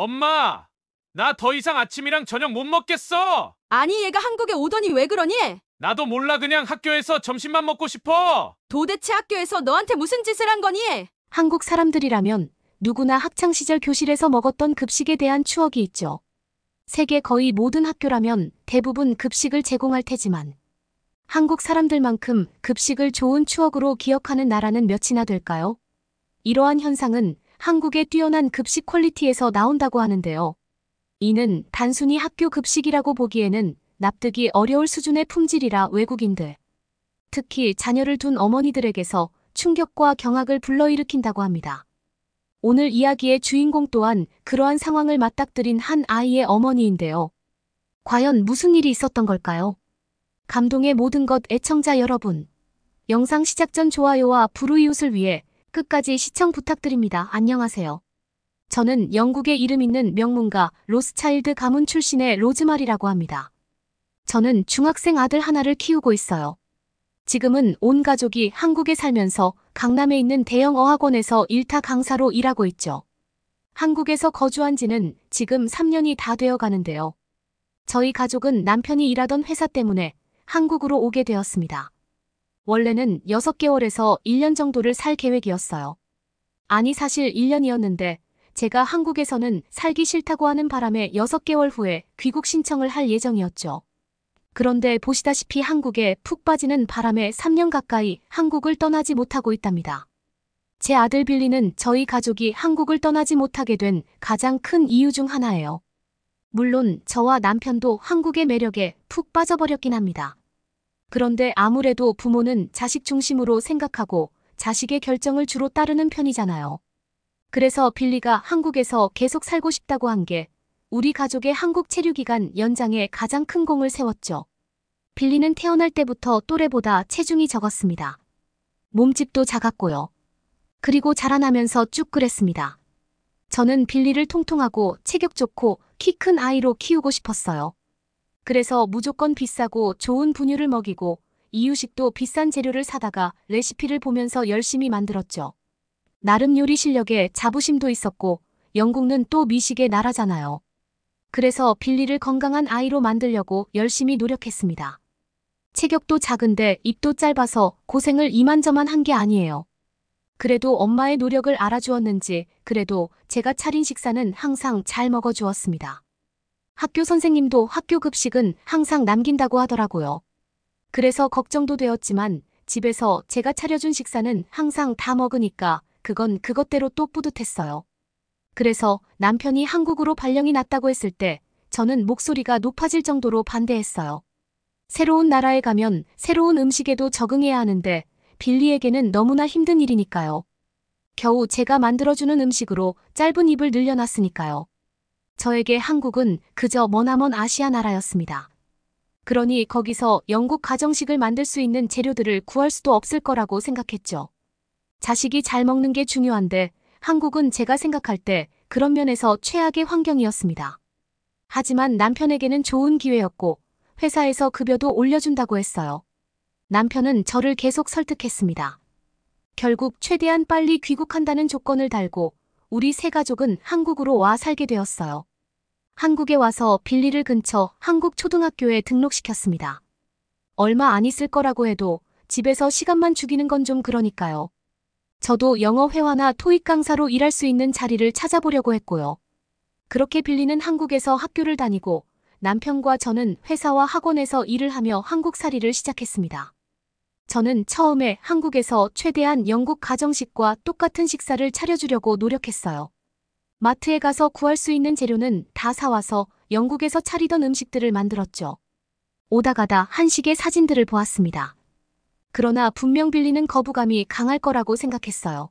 엄마, 나 더 이상 아침이랑 저녁 못 먹겠어. 아니 얘가 한국에 오더니 왜 그러니? 나도 몰라 그냥 학교에서 점심만 먹고 싶어. 도대체 학교에서 너한테 무슨 짓을 한 거니? 한국 사람들이라면 누구나 학창시절 교실에서 먹었던 급식에 대한 추억이 있죠. 세계 거의 모든 학교라면 대부분 급식을 제공할 테지만 한국 사람들만큼 급식을 좋은 추억으로 기억하는 나라는 몇이나 될까요? 이러한 현상은 한국의 뛰어난 급식 퀄리티에서 나온다고 하는데요. 이는 단순히 학교 급식이라고 보기에는 납득이 어려울 수준의 품질이라 외국인들, 특히 자녀를 둔 어머니들에게서 충격과 경악을 불러일으킨다고 합니다. 오늘 이야기의 주인공 또한 그러한 상황을 맞닥뜨린 한 아이의 어머니인데요. 과연 무슨 일이 있었던 걸까요? 감동의 모든 것 애청자 여러분. 영상 시작 전 좋아요와 불우이웃을 위해 끝까지 시청 부탁드립니다. 안녕하세요. 저는 영국의 이름 있는 명문가 로스차일드 가문 출신의 로즈마리라고 합니다. 저는 중학생 아들 하나를 키우고 있어요. 지금은 온 가족이 한국에 살면서 강남에 있는 대형 어학원에서 일타 강사로 일하고 있죠. 한국에서 거주한 지는 지금 3년이 다 되어 가는데요. 저희 가족은 남편이 일하던 회사 때문에 한국으로 오게 되었습니다. 원래는 6개월에서 1년 정도를 살 계획이었어요. 아니 사실 1년이었는데 제가 한국에서는 살기 싫다고 하는 바람에 6개월 후에 귀국 신청을 할 예정이었죠. 그런데 보시다시피 한국에 푹 빠지는 바람에 3년 가까이 한국을 떠나지 못하고 있답니다. 제 아들 빌리는 저희 가족이 한국을 떠나지 못하게 된 가장 큰 이유 중 하나예요. 물론 저와 남편도 한국의 매력에 푹 빠져버렸긴 합니다. 그런데 아무래도 부모는 자식 중심으로 생각하고 자식의 결정을 주로 따르는 편이잖아요. 그래서 빌리가 한국에서 계속 살고 싶다고 한 게 우리 가족의 한국 체류 기간 연장에 가장 큰 공을 세웠죠. 빌리는 태어날 때부터 또래보다 체중이 적었습니다. 몸집도 작았고요. 그리고 자라나면서 쭉 그랬습니다. 저는 빌리를 통통하고 체격 좋고 키 큰 아이로 키우고 싶었어요. 그래서 무조건 비싸고 좋은 분유를 먹이고 이유식도 비싼 재료를 사다가 레시피를 보면서 열심히 만들었죠. 나름 요리 실력에 자부심도 있었고 영국은 또 미식의 나라잖아요. 그래서 빌리를 건강한 아이로 만들려고 열심히 노력했습니다. 체격도 작은데 입도 짧아서 고생을 이만저만 한 게 아니에요. 그래도 엄마의 노력을 알아주었는지 그래도 제가 차린 식사는 항상 잘 먹어주었습니다. 학교 선생님도 학교 급식은 항상 남긴다고 하더라고요. 그래서 걱정도 되었지만 집에서 제가 차려준 식사는 항상 다 먹으니까 그건 그것대로 또 뿌듯했어요. 그래서 남편이 한국으로 발령이 났다고 했을 때 저는 목소리가 높아질 정도로 반대했어요. 새로운 나라에 가면 새로운 음식에도 적응해야 하는데 빌리에게는 너무나 힘든 일이니까요. 겨우 제가 만들어주는 음식으로 짧은 입을 늘려놨으니까요. 저에게 한국은 그저 머나먼 아시아 나라였습니다. 그러니 거기서 영국 가정식을 만들 수 있는 재료들을 구할 수도 없을 거라고 생각했죠. 자식이 잘 먹는 게 중요한데 한국은 제가 생각할 때 그런 면에서 최악의 환경이었습니다. 하지만 남편에게는 좋은 기회였고 회사에서 급여도 올려준다고 했어요. 남편은 저를 계속 설득했습니다. 결국 최대한 빨리 귀국한다는 조건을 달고 우리 세 가족은 한국으로 와 살게 되었어요. 한국에 와서 빌리를 근처 한국 초등학교에 등록시켰습니다. 얼마 안 있을 거라고 해도 집에서 시간만 죽이는 건 좀 그러니까요. 저도 영어 회화나 토익 강사로 일할 수 있는 자리를 찾아보려고 했고요. 그렇게 빌리는 한국에서 학교를 다니고 남편과 저는 회사와 학원에서 일을 하며 한국살이를 시작했습니다. 저는 처음에 한국에서 최대한 영국 가정식과 똑같은 식사를 차려주려고 노력했어요. 마트에 가서 구할 수 있는 재료는 다 사와서 영국에서 차리던 음식들을 만들었죠. 오다 가다 한식의 사진들을 보았습니다. 그러나 분명 빌리는 거부감이 강할 거라고 생각했어요.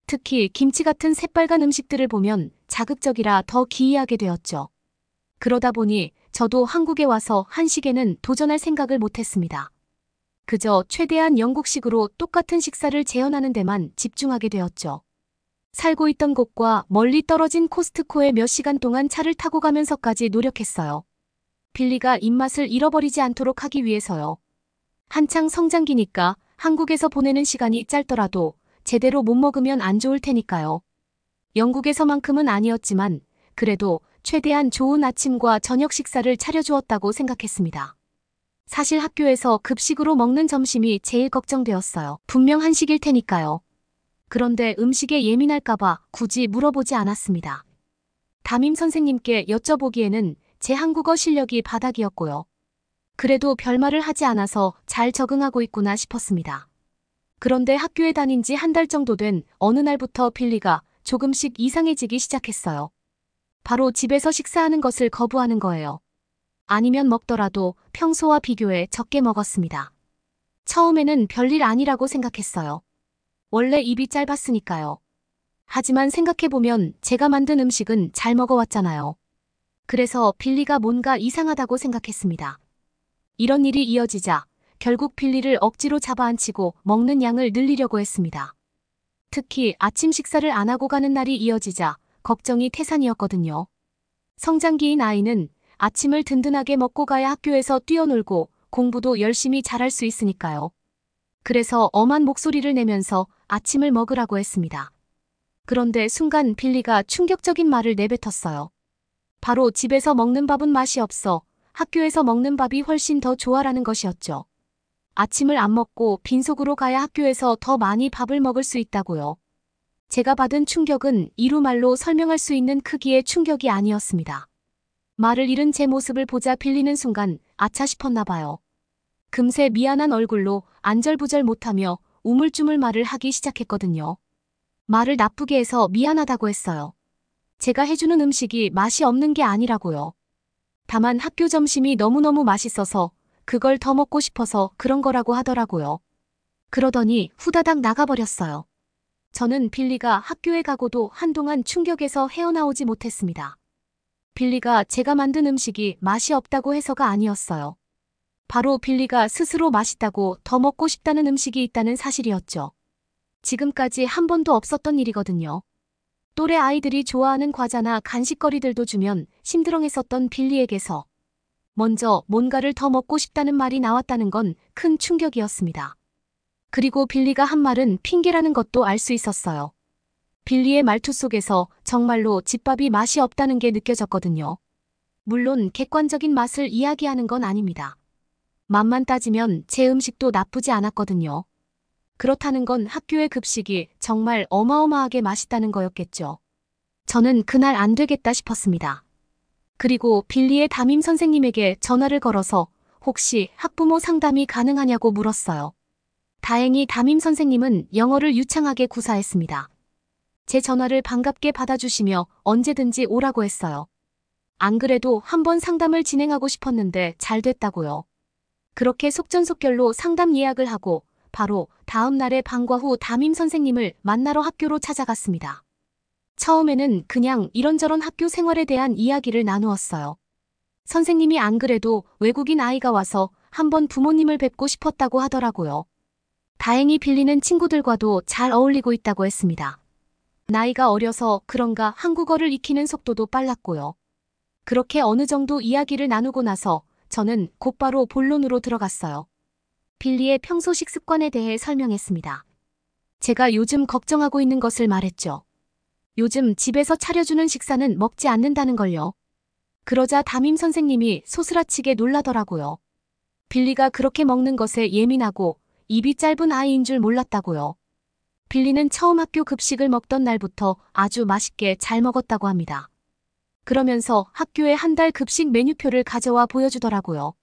특히 김치 같은 새빨간 음식들을 보면 자극적이라 더 기이하게 되었죠. 그러다 보니 저도 한국에 와서 한식에는 도전할 생각을 못했습니다. 그저 최대한 영국식으로 똑같은 식사를 재현하는 데만 집중하게 되었죠. 살고 있던 곳과 멀리 떨어진 코스트코에 몇 시간 동안 차를 타고 가면서까지 노력했어요. 빌리가 입맛을 잃어버리지 않도록 하기 위해서요. 한창 성장기니까 한국에서 보내는 시간이 짧더라도 제대로 못 먹으면 안 좋을 테니까요. 영국에서만큼은 아니었지만 그래도 최대한 좋은 아침과 저녁 식사를 차려주었다고 생각했습니다. 사실 학교에서 급식으로 먹는 점심이 제일 걱정되었어요. 분명 한식일 테니까요. 그런데 음식에 예민할까봐 굳이 물어보지 않았습니다. 담임 선생님께 여쭤보기에는 제 한국어 실력이 바닥이었고요. 그래도 별말을 하지 않아서 잘 적응하고 있구나 싶었습니다. 그런데 학교에 다닌 지 한 달 정도 된 어느 날부터 빌리가 조금씩 이상해지기 시작했어요. 바로 집에서 식사하는 것을 거부하는 거예요. 아니면 먹더라도 평소와 비교해 적게 먹었습니다. 처음에는 별일 아니라고 생각했어요. 원래 입이 짧았으니까요. 하지만 생각해보면 제가 만든 음식은 잘 먹어왔잖아요. 그래서 빌리가 뭔가 이상하다고 생각했습니다. 이런 일이 이어지자 결국 빌리를 억지로 잡아앉히고 먹는 양을 늘리려고 했습니다. 특히 아침 식사를 안 하고 가는 날이 이어지자 걱정이 태산이었거든요. 성장기인 아이는 아침을 든든하게 먹고 가야 학교에서 뛰어놀고 공부도 열심히 잘할 수 있으니까요. 그래서 엄한 목소리를 내면서 아침을 먹으라고 했습니다. 그런데 순간 빌리가 충격적인 말을 내뱉었어요. 바로 집에서 먹는 밥은 맛이 없어 학교에서 먹는 밥이 훨씬 더 좋아라는 것이었죠. 아침을 안 먹고 빈속으로 가야 학교에서 더 많이 밥을 먹을 수 있다고요. 제가 받은 충격은 이루 말로 설명할 수 있는 크기의 충격이 아니었습니다. 말을 잃은 제 모습을 보자 빌리는 순간 아차 싶었나 봐요. 금세 미안한 얼굴로 안절부절 못하며 우물쭈물 말을 하기 시작했거든요. 말을 나쁘게 해서 미안하다고 했어요. 제가 해주는 음식이 맛이 없는 게 아니라고요. 다만 학교 점심이 너무너무 맛있어서 그걸 더 먹고 싶어서 그런 거라고 하더라고요. 그러더니 후다닥 나가버렸어요. 저는 빌리가 학교에 가고도 한동안 충격에서 헤어나오지 못했습니다. 빌리가 제가 만든 음식이 맛이 없다고 해서가 아니었어요. 바로 빌리가 스스로 맛있다고 더 먹고 싶다는 음식이 있다는 사실이었죠. 지금까지 한 번도 없었던 일이거든요. 또래 아이들이 좋아하는 과자나 간식거리들도 주면 심드렁했었던 빌리에게서 먼저 뭔가를 더 먹고 싶다는 말이 나왔다는 건 큰 충격이었습니다. 그리고 빌리가 한 말은 핑계라는 것도 알 수 있었어요. 빌리의 말투 속에서 정말로 집밥이 맛이 없다는 게 느껴졌거든요. 물론 객관적인 맛을 이야기하는 건 아닙니다. 맛만 따지면 제 음식도 나쁘지 않았거든요. 그렇다는 건 학교의 급식이 정말 어마어마하게 맛있다는 거였겠죠. 저는 그날 안 되겠다 싶었습니다. 그리고 빌리의 담임 선생님에게 전화를 걸어서 혹시 학부모 상담이 가능하냐고 물었어요. 다행히 담임 선생님은 영어를 유창하게 구사했습니다. 제 전화를 반갑게 받아주시며 언제든지 오라고 했어요. 안 그래도 한번 상담을 진행하고 싶었는데 잘 됐다고요. 그렇게 속전속결로 상담 예약을 하고 바로 다음 날에 방과 후 담임 선생님을 만나러 학교로 찾아갔습니다. 처음에는 그냥 이런저런 학교 생활에 대한 이야기를 나누었어요. 선생님이 안 그래도 외국인 아이가 와서 한번 부모님을 뵙고 싶었다고 하더라고요. 다행히 빌리는 친구들과도 잘 어울리고 있다고 했습니다. 나이가 어려서 그런가 한국어를 익히는 속도도 빨랐고요. 그렇게 어느 정도 이야기를 나누고 나서 저는 곧바로 본론으로 들어갔어요. 빌리의 평소 식습관에 대해 설명했습니다. 제가 요즘 걱정하고 있는 것을 말했죠. 요즘 집에서 차려주는 식사는 먹지 않는다는 걸요. 그러자 담임 선생님이 소스라치게 놀라더라고요. 빌리가 그렇게 먹는 것에 예민하고 입이 짧은 아이인 줄 몰랐다고요. 빌리는 처음 학교 급식을 먹던 날부터 아주 맛있게 잘 먹었다고 합니다. 그러면서 학교에 한 달 급식 메뉴표를 가져와 보여주더라고요.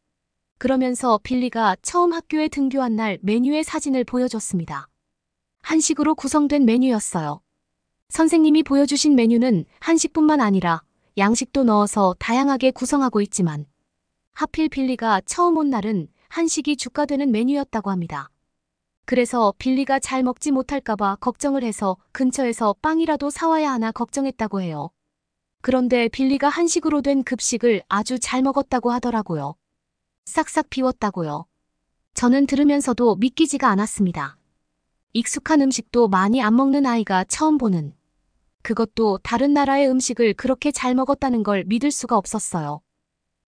그러면서 빌리가 처음 학교에 등교한 날 메뉴의 사진을 보여줬습니다. 한식으로 구성된 메뉴였어요. 선생님이 보여주신 메뉴는 한식뿐만 아니라 양식도 넣어서 다양하게 구성하고 있지만 하필 빌리가 처음 온 날은 한식이 주가 되는 메뉴였다고 합니다. 그래서 빌리가 잘 먹지 못할까봐 걱정을 해서 근처에서 빵이라도 사와야 하나 걱정했다고 해요. 그런데 빌리가 한식으로 된 급식을 아주 잘 먹었다고 하더라고요. 싹싹 비웠다고요. 저는 들으면서도 믿기지가 않았습니다. 익숙한 음식도 많이 안 먹는 아이가 처음 보는, 그것도 다른 나라의 음식을 그렇게 잘 먹었다는 걸 믿을 수가 없었어요.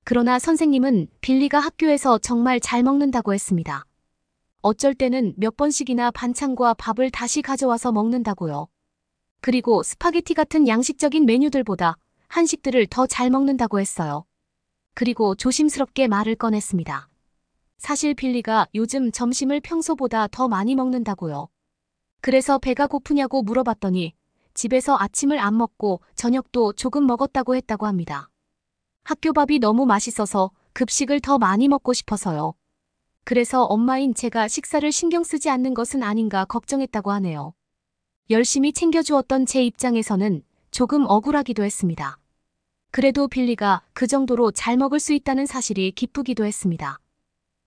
그러나 선생님은 빌리가 학교에서 정말 잘 먹는다고 했습니다. 어쩔 때는 몇 번씩이나 반찬과 밥을 다시 가져와서 먹는다고요. 그리고 스파게티 같은 양식적인 메뉴들보다 한식들을 더 잘 먹는다고 했어요. 그리고 조심스럽게 말을 꺼냈습니다. 사실 빌리가 요즘 점심을 평소보다 더 많이 먹는다고요. 그래서 배가 고프냐고 물어봤더니 집에서 아침을 안 먹고 저녁도 조금 먹었다고 했다고 합니다. 학교 밥이 너무 맛있어서 급식을 더 많이 먹고 싶어서요. 그래서 엄마인 제가 식사를 신경 쓰지 않는 것은 아닌가 걱정했다고 하네요. 열심히 챙겨주었던 제 입장에서는 조금 억울하기도 했습니다. 그래도 빌리가 그 정도로 잘 먹을 수 있다는 사실이 기쁘기도 했습니다.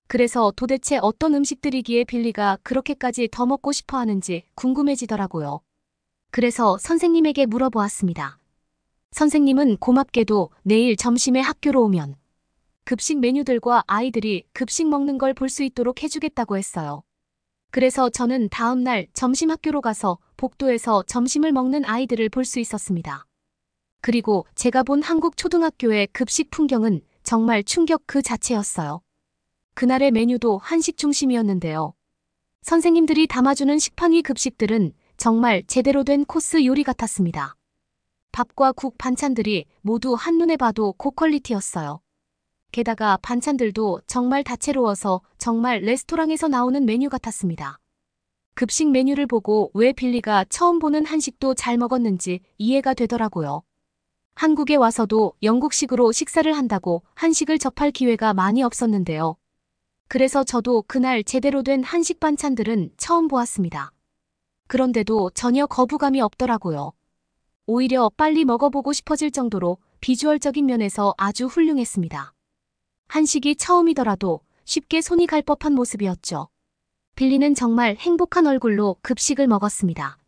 그래서 도대체 어떤 음식들이기에 빌리가 그렇게까지 더 먹고 싶어 하는지 궁금해지더라고요. 그래서 선생님에게 물어보았습니다. 선생님은 고맙게도 내일 점심에 학교로 오면 급식 메뉴들과 아이들이 급식 먹는 걸 볼 수 있도록 해주겠다고 했어요. 그래서 저는 다음 날 점심 학교로 가서 복도에서 점심을 먹는 아이들을 볼 수 있었습니다. 그리고 제가 본 한국 초등학교의 급식 풍경은 정말 충격 그 자체였어요. 그날의 메뉴도 한식 중심이었는데요. 선생님들이 담아주는 식판 위 급식들은 정말 제대로 된 코스 요리 같았습니다. 밥과 국 반찬들이 모두 한눈에 봐도 고퀄리티였어요. 게다가 반찬들도 정말 다채로워서 정말 레스토랑에서 나오는 메뉴 같았습니다. 급식 메뉴를 보고 왜 빌리가 처음 보는 한식도 잘 먹었는지 이해가 되더라고요. 한국에 와서도 영국식으로 식사를 한다고 한식을 접할 기회가 많이 없었는데요. 그래서 저도 그날 제대로 된 한식 반찬들은 처음 보았습니다. 그런데도 전혀 거부감이 없더라고요. 오히려 빨리 먹어보고 싶어질 정도로 비주얼적인 면에서 아주 훌륭했습니다. 한식이 처음이더라도 쉽게 손이 갈 법한 모습이었죠. 빌리는 정말 행복한 얼굴로 급식을 먹었습니다.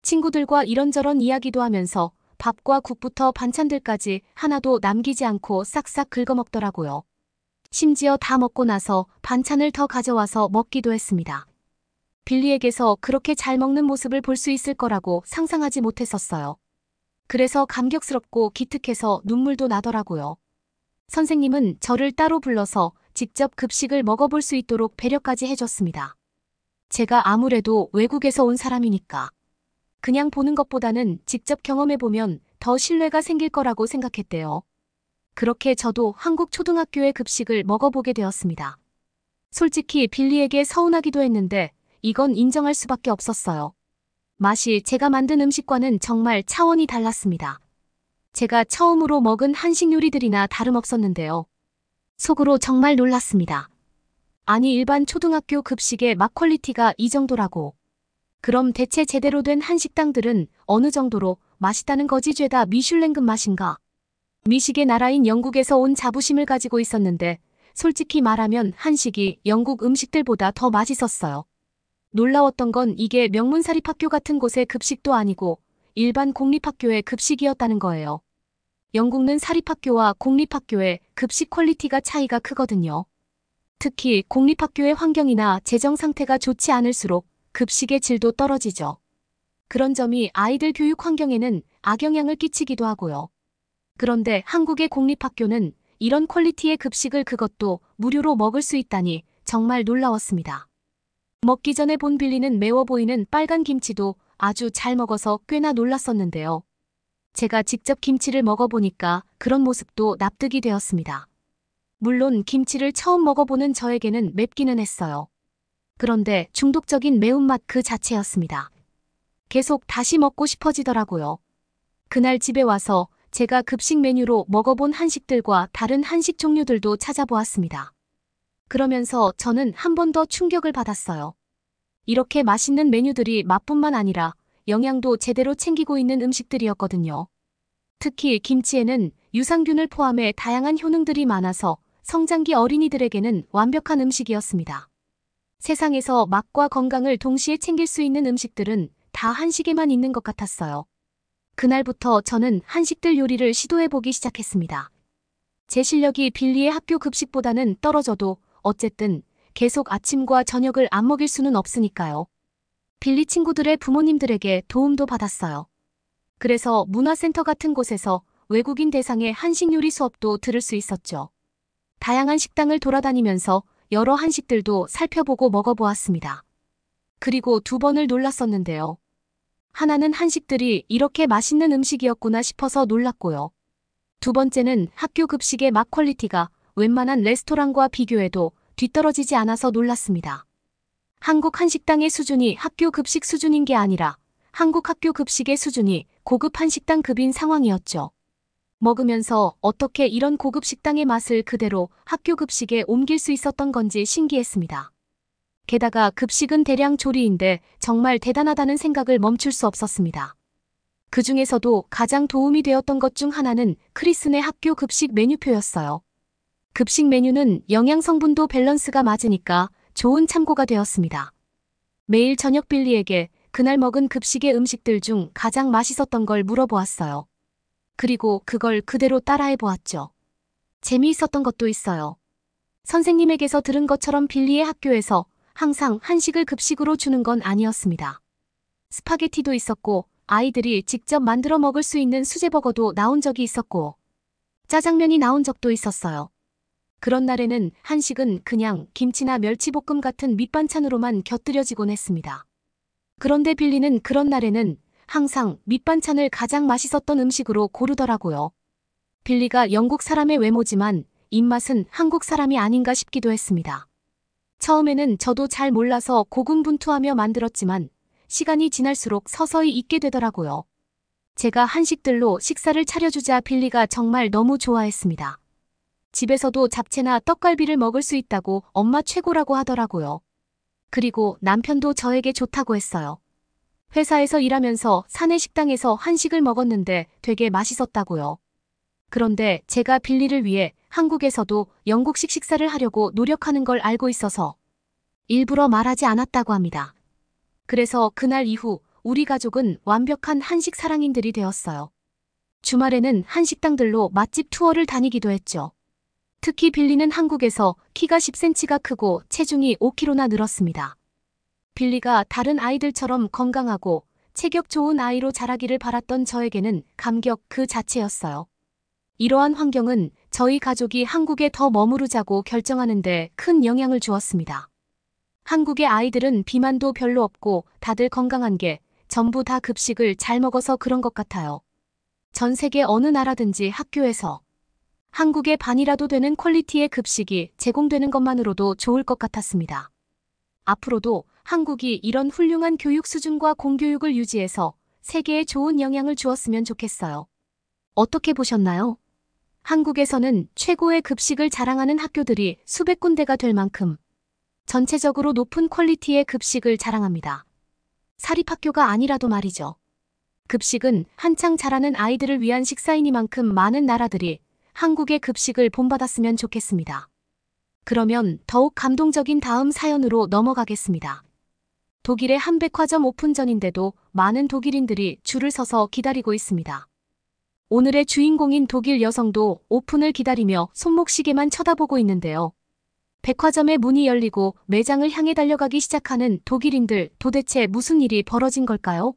친구들과 이런저런 이야기도 하면서 밥과 국부터 반찬들까지 하나도 남기지 않고 싹싹 긁어먹더라고요. 심지어 다 먹고 나서 반찬을 더 가져와서 먹기도 했습니다. 빌리에게서 그렇게 잘 먹는 모습을 볼 수 있을 거라고 상상하지 못했었어요. 그래서 감격스럽고 기특해서 눈물도 나더라고요. 선생님은 저를 따로 불러서 직접 급식을 먹어볼 수 있도록 배려까지 해줬습니다. 제가 아무래도 외국에서 온 사람이니까 그냥 보는 것보다는 직접 경험해보면 더 신뢰가 생길 거라고 생각했대요. 그렇게 저도 한국 초등학교의 급식을 먹어보게 되었습니다. 솔직히 빌리에게 서운하기도 했는데 이건 인정할 수밖에 없었어요. 맛이 제가 만든 음식과는 정말 차원이 달랐습니다. 제가 처음으로 먹은 한식 요리들이나 다름없었는데요. 속으로 정말 놀랐습니다. 아니 일반 초등학교 급식의 맛 퀄리티가 이 정도라고. 그럼 대체 제대로 된 한식당들은 어느 정도로 맛있다는 거지 죄다 미슐랭급 맛인가? 미식의 나라인 영국에서 온 자부심을 가지고 있었는데 솔직히 말하면 한식이 영국 음식들보다 더 맛있었어요. 놀라웠던 건 이게 명문 사립학교 같은 곳의 급식도 아니고 일반 공립학교의 급식이었다는 거예요. 영국은 사립학교와 공립학교의 급식 퀄리티가 차이가 크거든요. 특히 공립학교의 환경이나 재정 상태가 좋지 않을수록 급식의 질도 떨어지죠. 그런 점이 아이들 교육 환경에는 악영향을 끼치기도 하고요. 그런데 한국의 공립학교는 이런 퀄리티의 급식을 그것도 무료로 먹을 수 있다니 정말 놀라웠습니다. 먹기 전에 본 빌리는 매워 보이는 빨간 김치도 아주 잘 먹어서 꽤나 놀랐었는데요. 제가 직접 김치를 먹어보니까 그런 모습도 납득이 되었습니다. 물론 김치를 처음 먹어보는 저에게는 맵기는 했어요. 그런데 중독적인 매운맛 그 자체였습니다. 계속 다시 먹고 싶어지더라고요. 그날 집에 와서 제가 급식 메뉴로 먹어본 한식들과 다른 한식 종류들도 찾아보았습니다. 그러면서 저는 한 번 더 충격을 받았어요. 이렇게 맛있는 메뉴들이 맛뿐만 아니라 영양도 제대로 챙기고 있는 음식들이었거든요. 특히 김치에는 유산균을 포함해 다양한 효능들이 많아서 성장기 어린이들에게는 완벽한 음식이었습니다. 세상에서 맛과 건강을 동시에 챙길 수 있는 음식들은 다 한식에만 있는 것 같았어요. 그날부터 저는 한식들 요리를 시도해보기 시작했습니다. 제 실력이 빌리의 학교 급식보다는 떨어져도 어쨌든 계속 아침과 저녁을 안 먹일 수는 없으니까요. 빌리 친구들의 부모님들에게 도움도 받았어요. 그래서 문화센터 같은 곳에서 외국인 대상의 한식 요리 수업도 들을 수 있었죠. 다양한 식당을 돌아다니면서 여러 한식들도 살펴보고 먹어보았습니다. 그리고 두 번을 놀랐었는데요. 하나는 한식들이 이렇게 맛있는 음식이었구나 싶어서 놀랐고요. 두 번째는 학교 급식의 맛 퀄리티가 웬만한 레스토랑과 비교해도 뒤떨어지지 않아서 놀랐습니다. 한국 한식당의 수준이 학교 급식 수준인 게 아니라 한국 학교 급식의 수준이 고급 한식당급인 상황이었죠. 먹으면서 어떻게 이런 고급 식당의 맛을 그대로 학교 급식에 옮길 수 있었던 건지 신기했습니다. 게다가 급식은 대량 조리인데 정말 대단하다는 생각을 멈출 수 없었습니다. 그 중에서도 가장 도움이 되었던 것 중 하나는 크리스네 학교 급식 메뉴표였어요. 급식 메뉴는 영양 성분도 밸런스가 맞으니까 좋은 참고가 되었습니다. 매일 저녁 빌리에게 그날 먹은 급식의 음식들 중 가장 맛있었던 걸 물어보았어요. 그리고 그걸 그대로 따라해 보았죠. 재미있었던 것도 있어요. 선생님에게서 들은 것처럼 빌리의 학교에서 항상 한식을 급식으로 주는 건 아니었습니다. 스파게티도 있었고 아이들이 직접 만들어 먹을 수 있는 수제버거도 나온 적이 있었고 짜장면이 나온 적도 있었어요. 그런 날에는 한식은 그냥 김치나 멸치볶음 같은 밑반찬으로만 곁들여지곤 했습니다. 그런데 빌리는 그런 날에는 항상 밑반찬을 가장 맛있었던 음식으로 고르더라고요. 빌리가 영국 사람의 외모지만 입맛은 한국 사람이 아닌가 싶기도 했습니다. 처음에는 저도 잘 몰라서 고군분투하며 만들었지만 시간이 지날수록 서서히 잊게 되더라고요. 제가 한식들로 식사를 차려주자 빌리가 정말 너무 좋아했습니다. 집에서도 잡채나 떡갈비를 먹을 수 있다고 엄마 최고라고 하더라고요. 그리고 남편도 저에게 좋다고 했어요. 회사에서 일하면서 사내 식당에서 한식을 먹었는데 되게 맛있었다고요. 그런데 제가 빌리를 위해 한국에서도 영국식 식사를 하려고 노력하는 걸 알고 있어서 일부러 말하지 않았다고 합니다. 그래서 그날 이후 우리 가족은 완벽한 한식 사랑인들이 되었어요. 주말에는 한식당들로 맛집 투어를 다니기도 했죠. 특히 빌리는 한국에서 키가 10cm가 크고 체중이 5kg나 늘었습니다. 빌리가 다른 아이들처럼 건강하고 체격 좋은 아이로 자라기를 바랐던 저에게는 감격 그 자체였어요. 이러한 환경은 저희 가족이 한국에 더 머무르자고 결정하는 데 큰 영향을 주었습니다. 한국의 아이들은 비만도 별로 없고 다들 건강한 게 전부 다 급식을 잘 먹어서 그런 것 같아요. 전 세계 어느 나라든지 학교에서 한국의 반이라도 되는 퀄리티의 급식이 제공되는 것만으로도 좋을 것 같았습니다. 앞으로도 한국이 이런 훌륭한 교육 수준과 공교육을 유지해서 세계에 좋은 영향을 주었으면 좋겠어요. 어떻게 보셨나요? 한국에서는 최고의 급식을 자랑하는 학교들이 수백 군데가 될 만큼 전체적으로 높은 퀄리티의 급식을 자랑합니다. 사립학교가 아니라도 말이죠. 급식은 한창 자라는 아이들을 위한 식사이니만큼 많은 나라들이 한국의 급식을 본받았으면 좋겠습니다. 그러면 더욱 감동적인 다음 사연으로 넘어가겠습니다. 독일의 한 백화점 오픈 전인데도 많은 독일인들이 줄을 서서 기다리고 있습니다. 오늘의 주인공인 독일 여성도 오픈을 기다리며 손목시계만 쳐다보고 있는데요. 백화점의 문이 열리고 매장을 향해 달려가기 시작하는 독일인들, 도대체 무슨 일이 벌어진 걸까요?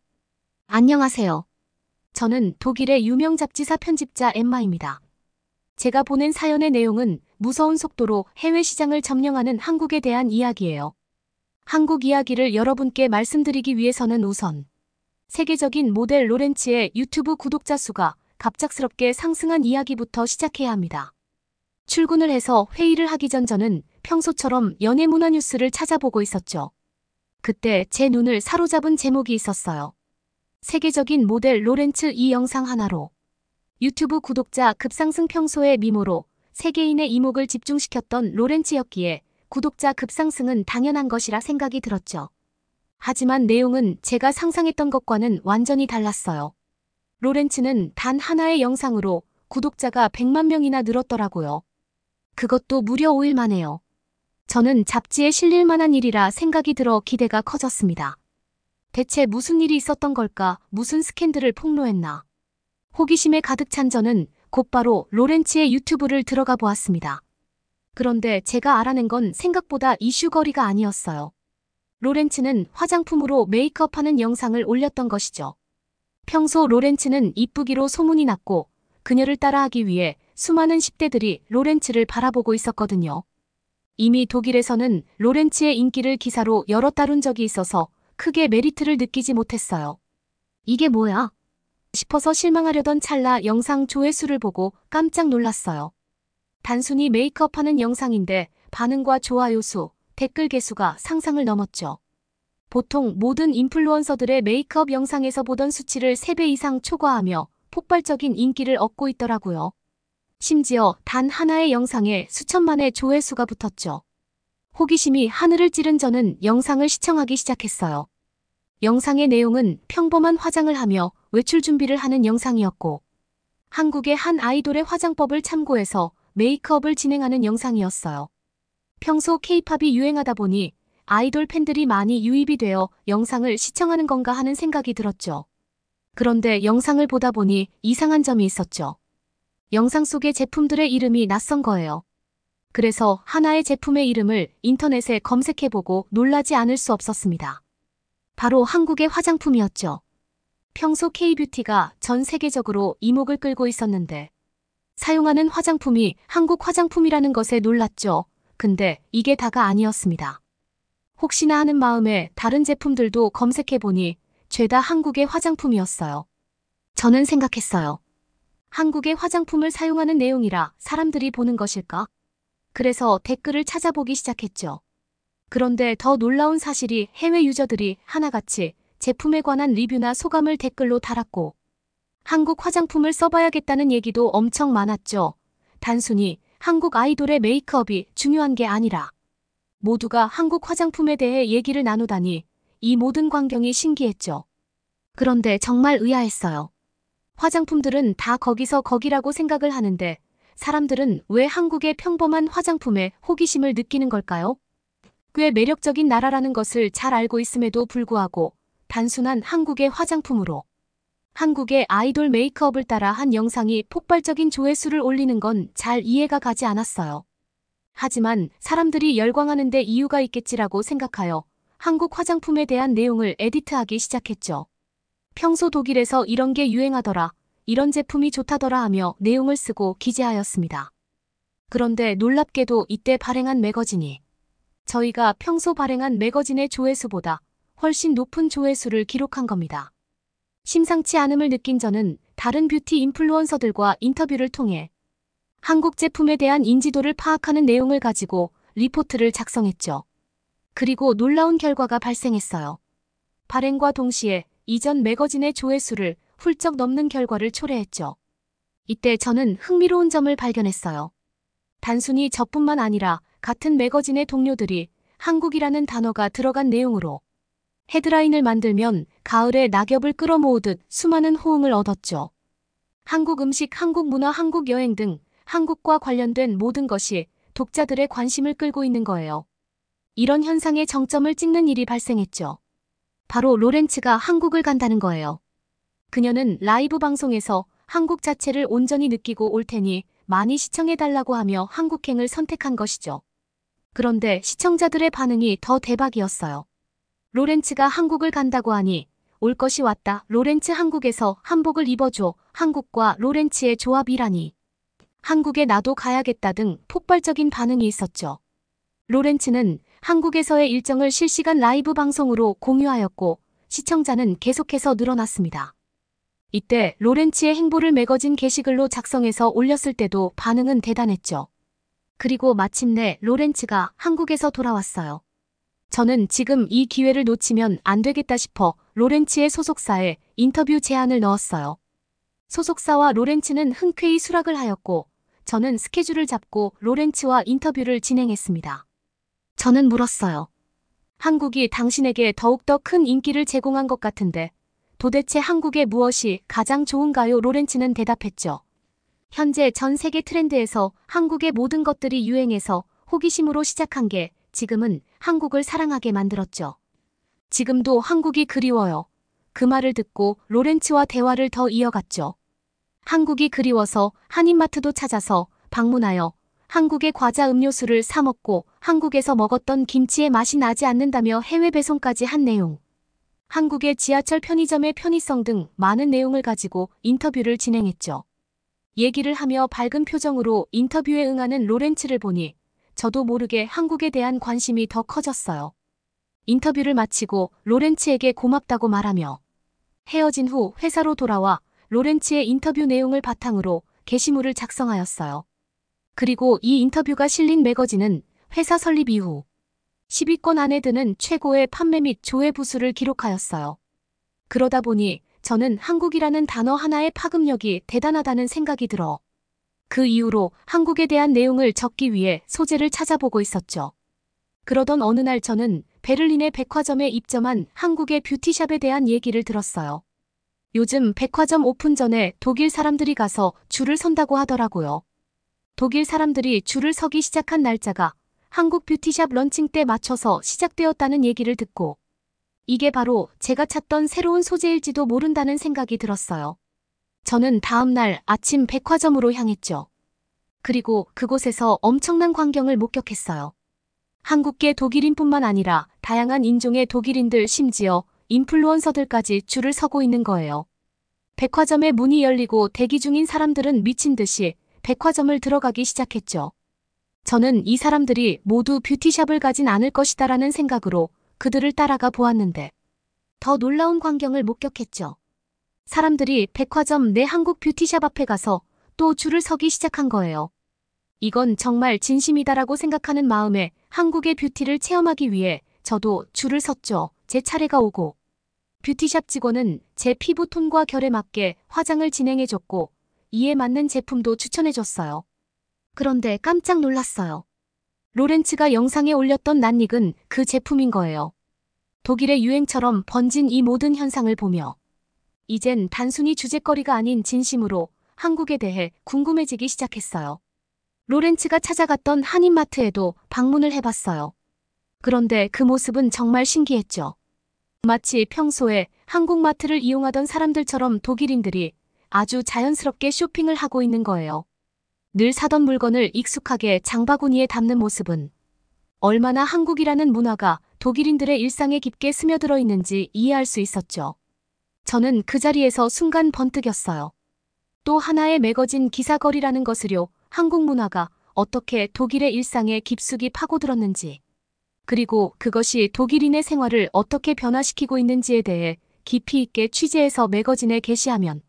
안녕하세요. 저는 독일의 유명 잡지사 편집자 엠마입니다. 제가 보낸 사연의 내용은 무서운 속도로 해외 시장을 점령하는 한국에 대한 이야기예요. 한국 이야기를 여러분께 말씀드리기 위해서는 우선 세계적인 모델 로렌츠의 유튜브 구독자 수가 갑작스럽게 상승한 이야기부터 시작해야 합니다. 출근을 해서 회의를 하기 전 저는 평소처럼 연예문화 뉴스를 찾아보고 있었죠. 그때 제 눈을 사로잡은 제목이 있었어요. 세계적인 모델 로렌츠 이 영상 하나로 유튜브 구독자 급상승. 평소의 미모로 세계인의 이목을 집중시켰던 로렌츠였기에 구독자 급상승은 당연한 것이라 생각이 들었죠. 하지만 내용은 제가 상상했던 것과는 완전히 달랐어요. 로렌츠는 단 하나의 영상으로 구독자가 100만 명이나 늘었더라고요. 그것도 무려 5일 만에요. 저는 잡지에 실릴 만한 일이라 생각이 들어 기대가 커졌습니다. 대체 무슨 일이 있었던 걸까? 무슨 스캔들을 폭로했나? 호기심에 가득 찬 저는 곧바로 로렌츠의 유튜브를 들어가 보았습니다. 그런데 제가 알아낸 건 생각보다 이슈거리가 아니었어요. 로렌츠는 화장품으로 메이크업하는 영상을 올렸던 것이죠. 평소 로렌츠는 이쁘기로 소문이 났고 그녀를 따라하기 위해 수많은 10대들이 로렌츠를 바라보고 있었거든요. 이미 독일에서는 로렌츠의 인기를 기사로 여러 다룬 적이 있어서 크게 메리트를 느끼지 못했어요. 이게 뭐야? 싶어서 실망하려던 찰나 영상 조회수를 보고 깜짝 놀랐어요. 단순히 메이크업하는 영상인데 반응과 좋아요 수, 댓글 개수가 상상을 넘었죠. 보통 모든 인플루언서들의 메이크업 영상에서 보던 수치를 3배 이상 초과하며 폭발적인 인기를 얻고 있더라고요. 심지어 단 하나의 영상에 수천만의 조회수가 붙었죠. 호기심이 하늘을 찌른 저는 영상을 시청하기 시작했어요. 영상의 내용은 평범한 화장을 하며 외출 준비를 하는 영상이었고, 한국의 한 아이돌의 화장법을 참고해서 메이크업을 진행하는 영상이었어요. 평소 K-팝이 유행하다 보니 아이돌 팬들이 많이 유입이 되어 영상을 시청하는 건가 하는 생각이 들었죠. 그런데 영상을 보다 보니 이상한 점이 있었죠. 영상 속의 제품들의 이름이 낯선 거예요. 그래서 하나의 제품의 이름을 인터넷에 검색해보고 놀라지 않을 수 없었습니다. 바로 한국의 화장품이었죠. 평소 K-뷰티가 전 세계적으로 이목을 끌고 있었는데 사용하는 화장품이 한국 화장품이라는 것에 놀랐죠. 근데 이게 다가 아니었습니다. 혹시나 하는 마음에 다른 제품들도 검색해보니 죄다 한국의 화장품이었어요. 저는 생각했어요. 한국의 화장품을 사용하는 내용이라 사람들이 보는 것일까? 그래서 댓글을 찾아보기 시작했죠. 그런데 더 놀라운 사실이 해외 유저들이 하나같이 제품에 관한 리뷰나 소감을 댓글로 달았고, 한국 화장품을 써봐야겠다는 얘기도 엄청 많았죠. 단순히 한국 아이돌의 메이크업이 중요한 게 아니라 모두가 한국 화장품에 대해 얘기를 나누다니 이 모든 광경이 신기했죠. 그런데 정말 의아했어요. 화장품들은 다 거기서 거기라고 생각을 하는데 사람들은 왜 한국의 평범한 화장품에 호기심을 느끼는 걸까요? 꽤 매력적인 나라라는 것을 잘 알고 있음에도 불구하고 단순한 한국의 화장품으로 한국의 아이돌 메이크업을 따라 한 영상이 폭발적인 조회수를 올리는 건 잘 이해가 가지 않았어요. 하지만 사람들이 열광하는 데 이유가 있겠지라고 생각하여 한국 화장품에 대한 내용을 에디트하기 시작했죠. 평소 독일에서 이런 게 유행하더라, 이런 제품이 좋다더라 하며 내용을 쓰고 기재하였습니다. 그런데 놀랍게도 이때 발행한 매거진이 저희가 평소 발행한 매거진의 조회수보다 훨씬 높은 조회수를 기록한 겁니다. 심상치 않음을 느낀 저는 다른 뷰티 인플루언서들과 인터뷰를 통해 한국 제품에 대한 인지도를 파악하는 내용을 가지고 리포트를 작성했죠. 그리고 놀라운 결과가 발생했어요. 발행과 동시에 이전 매거진의 조회수를 훌쩍 넘는 결과를 초래했죠. 이때 저는 흥미로운 점을 발견했어요. 단순히 저뿐만 아니라 같은 매거진의 동료들이 한국이라는 단어가 들어간 내용으로 헤드라인을 만들면 가을에 낙엽을 끌어모으듯 수많은 호응을 얻었죠. 한국 음식, 한국 문화, 한국 여행 등 한국과 관련된 모든 것이 독자들의 관심을 끌고 있는 거예요. 이런 현상의 정점을 찍는 일이 발생했죠. 바로 로렌츠가 한국을 간다는 거예요. 그녀는 라이브 방송에서 한국 자체를 온전히 느끼고 올 테니 많이 시청해달라고 하며 한국행을 선택한 것이죠. 그런데 시청자들의 반응이 더 대박이었어요. 로렌츠가 한국을 간다고 하니 올 것이 왔다. 로렌츠 한국에서 한복을 입어줘. 한국과 로렌츠의 조합이라니. 한국에 나도 가야겠다 등 폭발적인 반응이 있었죠. 로렌츠는 한국에서의 일정을 실시간 라이브 방송으로 공유하였고 시청자는 계속해서 늘어났습니다. 이때 로렌츠의 행보를 매거진 게시글로 작성해서 올렸을 때도 반응은 대단했죠. 그리고 마침내 로렌츠가 한국에서 돌아왔어요. 저는 지금 이 기회를 놓치면 안 되겠다 싶어 로렌츠의 소속사에 인터뷰 제안을 넣었어요. 소속사와 로렌츠는 흔쾌히 수락을 하였고 저는 스케줄을 잡고 로렌츠와 인터뷰를 진행했습니다. 저는 물었어요. 한국이 당신에게 더욱더 큰 인기를 제공한 것 같은데 도대체 한국의 무엇이 가장 좋은가요? 로렌츠는 대답했죠. 현재 전 세계 트렌드에서 한국의 모든 것들이 유행해서 호기심으로 시작한 게 지금은 한국을 사랑하게 만들었죠. 지금도 한국이 그리워요. 그 말을 듣고 로렌츠와 대화를 더 이어갔죠. 한국이 그리워서 한인마트도 찾아서 방문하여 한국의 과자 음료수를 사 먹고 한국에서 먹었던 김치의 맛이 나지 않는다며 해외 배송까지 한 내용. 한국의 지하철 편의점의 편의성 등 많은 내용을 가지고 인터뷰를 진행했죠. 얘기를 하며 밝은 표정으로 인터뷰에 응하는 로렌츠를 보니 저도 모르게 한국에 대한 관심이 더 커졌어요. 인터뷰를 마치고 로렌츠에게 고맙다고 말하며 헤어진 후 회사로 돌아와 로렌츠의 인터뷰 내용을 바탕으로 게시물을 작성하였어요. 그리고 이 인터뷰가 실린 매거진은 회사 설립 이후 10위권 안에 드는 최고의 판매 및 조회 부수를 기록하였어요. 그러다 보니 저는 한국이라는 단어 하나의 파급력이 대단하다는 생각이 들어 그 이후로 한국에 대한 내용을 적기 위해 소재를 찾아보고 있었죠. 그러던 어느 날 저는 베를린의 백화점에 입점한 한국의 뷰티샵에 대한 얘기를 들었어요. 요즘 백화점 오픈 전에 독일 사람들이 가서 줄을 선다고 하더라고요. 독일 사람들이 줄을 서기 시작한 날짜가 한국 뷰티샵 런칭 때 맞춰서 시작되었다는 얘기를 듣고 이게 바로 제가 찾던 새로운 소재일지도 모른다는 생각이 들었어요. 저는 다음 날 아침 백화점으로 향했죠. 그리고 그곳에서 엄청난 광경을 목격했어요. 한국계 독일인뿐만 아니라 다양한 인종의 독일인들 심지어 인플루언서들까지 줄을 서고 있는 거예요. 백화점의 문이 열리고 대기 중인 사람들은 미친 듯이 백화점을 들어가기 시작했죠. 저는 이 사람들이 모두 뷰티샵을 가진 않을 것이다라는 생각으로 그들을 따라가 보았는데 더 놀라운 광경을 목격했죠. 사람들이 백화점 내 한국 뷰티샵 앞에 가서 또 줄을 서기 시작한 거예요. 이건 정말 진심이다라고 생각하는 마음에 한국의 뷰티를 체험하기 위해 저도 줄을 섰죠. 제 차례가 오고 뷰티샵 직원은 제 피부 톤과 결에 맞게 화장을 진행해줬고 이에 맞는 제품도 추천해줬어요. 그런데 깜짝 놀랐어요. 로렌츠가 영상에 올렸던 낯익은 그 제품인 거예요. 독일의 유행처럼 번진 이 모든 현상을 보며 이젠 단순히 주제거리가 아닌 진심으로 한국에 대해 궁금해지기 시작했어요. 로렌츠가 찾아갔던 한인마트에도 방문을 해봤어요. 그런데 그 모습은 정말 신기했죠. 마치 평소에 한국마트를 이용하던 사람들처럼 독일인들이 아주 자연스럽게 쇼핑을 하고 있는 거예요. 늘 사던 물건을 익숙하게 장바구니에 담는 모습은 얼마나 한국이라는 문화가 독일인들의 일상에 깊게 스며들어 있는지 이해할 수 있었죠. 저는 그 자리에서 순간 번뜩였어요. 또 하나의 매거진 기사거리라는 것을요. 한국 문화가 어떻게 독일의 일상에 깊숙이 파고들었는지, 그리고 그것이 독일인의 생활을 어떻게 변화시키고 있는지에 대해 깊이 있게 취재해서 매거진에 게시하면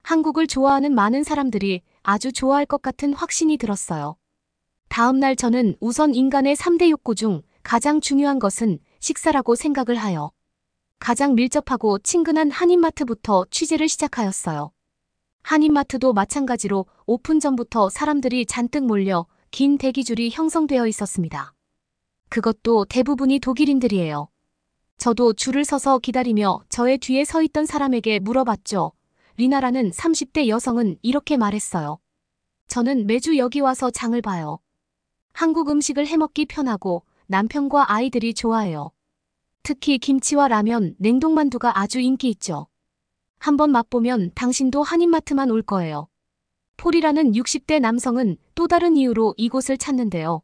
한국을 좋아하는 많은 사람들이 아주 좋아할 것 같은 확신이 들었어요. 다음 날 저는 우선 인간의 3대 욕구 중 가장 중요한 것은 식사라고 생각을 하여 가장 밀접하고 친근한 한인마트부터 취재를 시작하였어요. 한인마트도 마찬가지로 오픈 전부터 사람들이 잔뜩 몰려 긴 대기줄이 형성되어 있었습니다. 그것도 대부분이 독일인들이에요. 저도 줄을 서서 기다리며 저의 뒤에 서 있던 사람에게 물어봤죠. 리나라는 30대 여성은 이렇게 말했어요. 저는 매주 여기 와서 장을 봐요. 한국 음식을 해먹기 편하고 남편과 아이들이 좋아해요. 특히 김치와 라면, 냉동만두가 아주 인기 있죠. 한번 맛보면 당신도 한인마트만 올 거예요. 폴이라는 60대 남성은 또 다른 이유로 이곳을 찾는데요.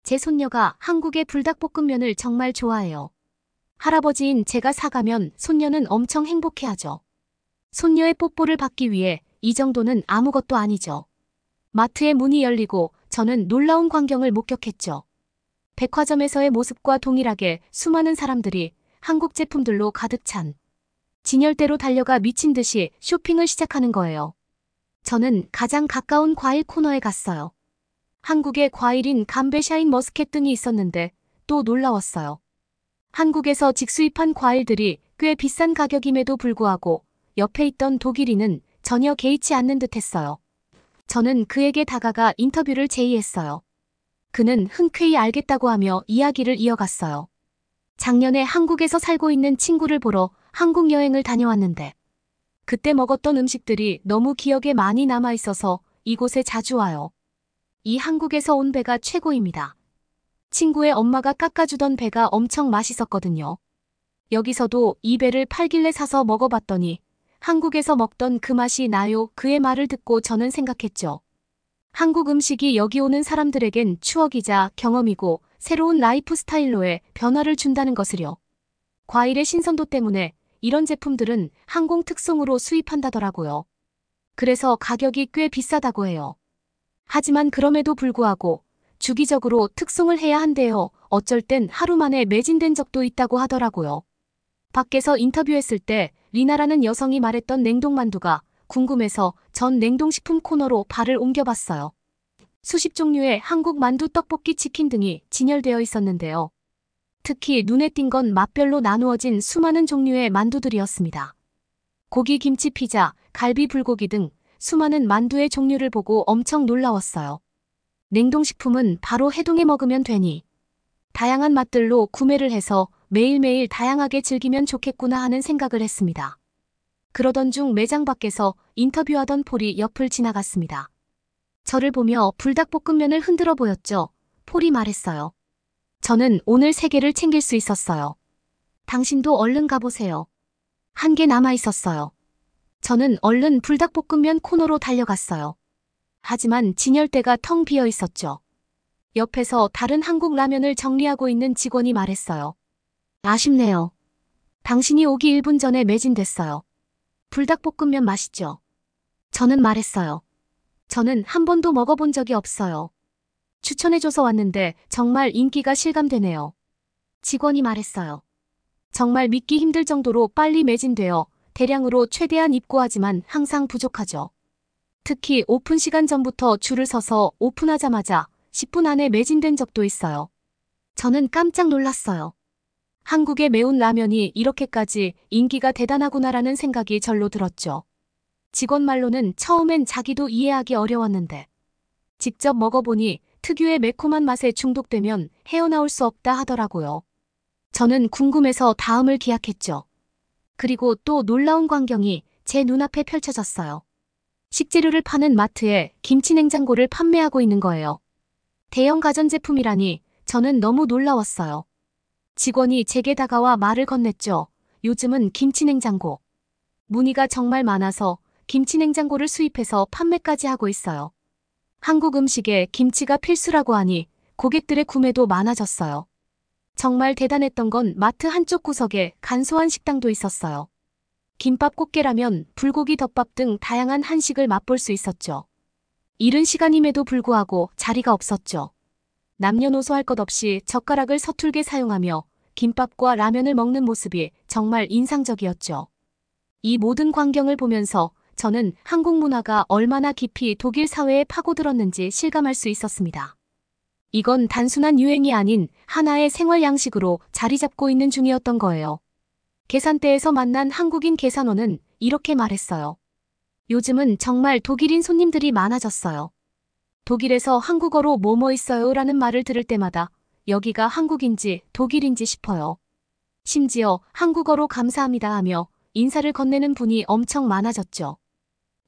제 손녀가 한국의 불닭볶음면을 정말 좋아해요. 할아버지인 제가 사가면 손녀는 엄청 행복해하죠. 손녀의 뽀뽀를 받기 위해 이 정도는 아무것도 아니죠. 마트의 문이 열리고 저는 놀라운 광경을 목격했죠. 백화점에서의 모습과 동일하게 수많은 사람들이 한국 제품들로 가득 찬 진열대로 달려가 미친 듯이 쇼핑을 시작하는 거예요. 저는 가장 가까운 과일 코너에 갔어요. 한국의 과일인 감베, 샤인 머스켓 등이 있었는데 또 놀라웠어요. 한국에서 직수입한 과일들이 꽤 비싼 가격임에도 불구하고 옆에 있던 독일인은 전혀 개의치 않는 듯했어요. 저는 그에게 다가가 인터뷰를 제의했어요. 그는 흔쾌히 알겠다고 하며 이야기를 이어갔어요. 작년에 한국에서 살고 있는 친구를 보러 한국 여행을 다녀왔는데 그때 먹었던 음식들이 너무 기억에 많이 남아있어서 이곳에 자주 와요. 이 한국에서 온 배가 최고입니다. 친구의 엄마가 깎아주던 배가 엄청 맛있었거든요. 여기서도 이 배를 팔길래 사서 먹어봤더니 한국에서 먹던 그 맛이 나요. 그의 말을 듣고 저는 생각했죠. 한국 음식이 여기 오는 사람들에겐 추억이자 경험이고 새로운 라이프 스타일로의 변화를 준다는 것을요. 과일의 신선도 때문에 이런 제품들은 항공 특송으로 수입한다더라고요. 그래서 가격이 꽤 비싸다고 해요. 하지만 그럼에도 불구하고 주기적으로 특송을 해야 한대요. 어쩔 땐 하루 만에 매진된 적도 있다고 하더라고요. 밖에서 인터뷰했을 때 리나라는 여성이 말했던 냉동만두가 궁금해서 전 냉동식품 코너로 발을 옮겨봤어요. 수십 종류의 한국 만두, 떡볶이, 치킨 등이 진열되어 있었는데요. 특히 눈에 띈 건 맛별로 나누어진 수많은 종류의 만두들이었습니다. 고기, 김치, 피자, 갈비, 불고기 등 수많은 만두의 종류를 보고 엄청 놀라웠어요. 냉동식품은 바로 해동해 먹으면 되니 다양한 맛들로 구매를 해서 매일매일 다양하게 즐기면 좋겠구나 하는 생각을 했습니다. 그러던 중 매장 밖에서 인터뷰하던 폴이 옆을 지나갔습니다. 저를 보며 불닭볶음면을 흔들어 보였죠. 폴이 말했어요. 저는 오늘 3개를 챙길 수 있었어요. 당신도 얼른 가보세요. 1개 남아 있었어요. 저는 얼른 불닭볶음면 코너로 달려갔어요. 하지만 진열대가 텅 비어 있었죠. 옆에서 다른 한국 라면을 정리하고 있는 직원이 말했어요. 아쉽네요. 당신이 오기 1분 전에 매진됐어요. 불닭볶음면 맛있죠? 저는 말했어요. 저는 한 번도 먹어본 적이 없어요. 추천해줘서 왔는데 정말 인기가 실감되네요. 직원이 말했어요. 정말 믿기 힘들 정도로 빨리 매진되어 대량으로 최대한 입고하지만 항상 부족하죠. 특히 오픈 시간 전부터 줄을 서서 오픈하자마자 10분 안에 매진된 적도 있어요. 저는 깜짝 놀랐어요. 한국의 매운 라면이 이렇게까지 인기가 대단하구나라는 생각이 절로 들었죠. 직원 말로는 처음엔 자기도 이해하기 어려웠는데 직접 먹어보니 특유의 매콤한 맛에 중독되면 헤어나올 수 없다 하더라고요. 저는 궁금해서 다음을 기약했죠. 그리고 또 놀라운 광경이 제 눈앞에 펼쳐졌어요. 식재료를 파는 마트에 김치냉장고를 판매하고 있는 거예요. 대형 가전제품이라니 저는 너무 놀라웠어요. 직원이 제게 다가와 말을 건넸죠. 요즘은 김치냉장고 문의가 정말 많아서 김치냉장고를 수입해서 판매까지 하고 있어요. 한국 음식에 김치가 필수라고 하니 고객들의 구매도 많아졌어요. 정말 대단했던 건 마트 한쪽 구석에 간소한 식당도 있었어요. 김밥, 꽃게라면, 불고기 덮밥 등 다양한 한식을 맛볼 수 있었죠. 이른 시간임에도 불구하고 자리가 없었죠. 남녀노소 할 것 없이 젓가락을 서툴게 사용하며 김밥과 라면을 먹는 모습이 정말 인상적이었죠. 이 모든 광경을 보면서 저는 한국 문화가 얼마나 깊이 독일 사회에 파고들었는지 실감할 수 있었습니다. 이건 단순한 유행이 아닌 하나의 생활 양식으로 자리 잡고 있는 중이었던 거예요. 계산대에서 만난 한국인 계산원은 이렇게 말했어요. 요즘은 정말 독일인 손님들이 많아졌어요. 독일에서 한국어로 뭐뭐 있어요 라는 말을 들을 때마다 여기가 한국인지 독일인지 싶어요. 심지어 한국어로 감사합니다 하며 인사를 건네는 분이 엄청 많아졌죠.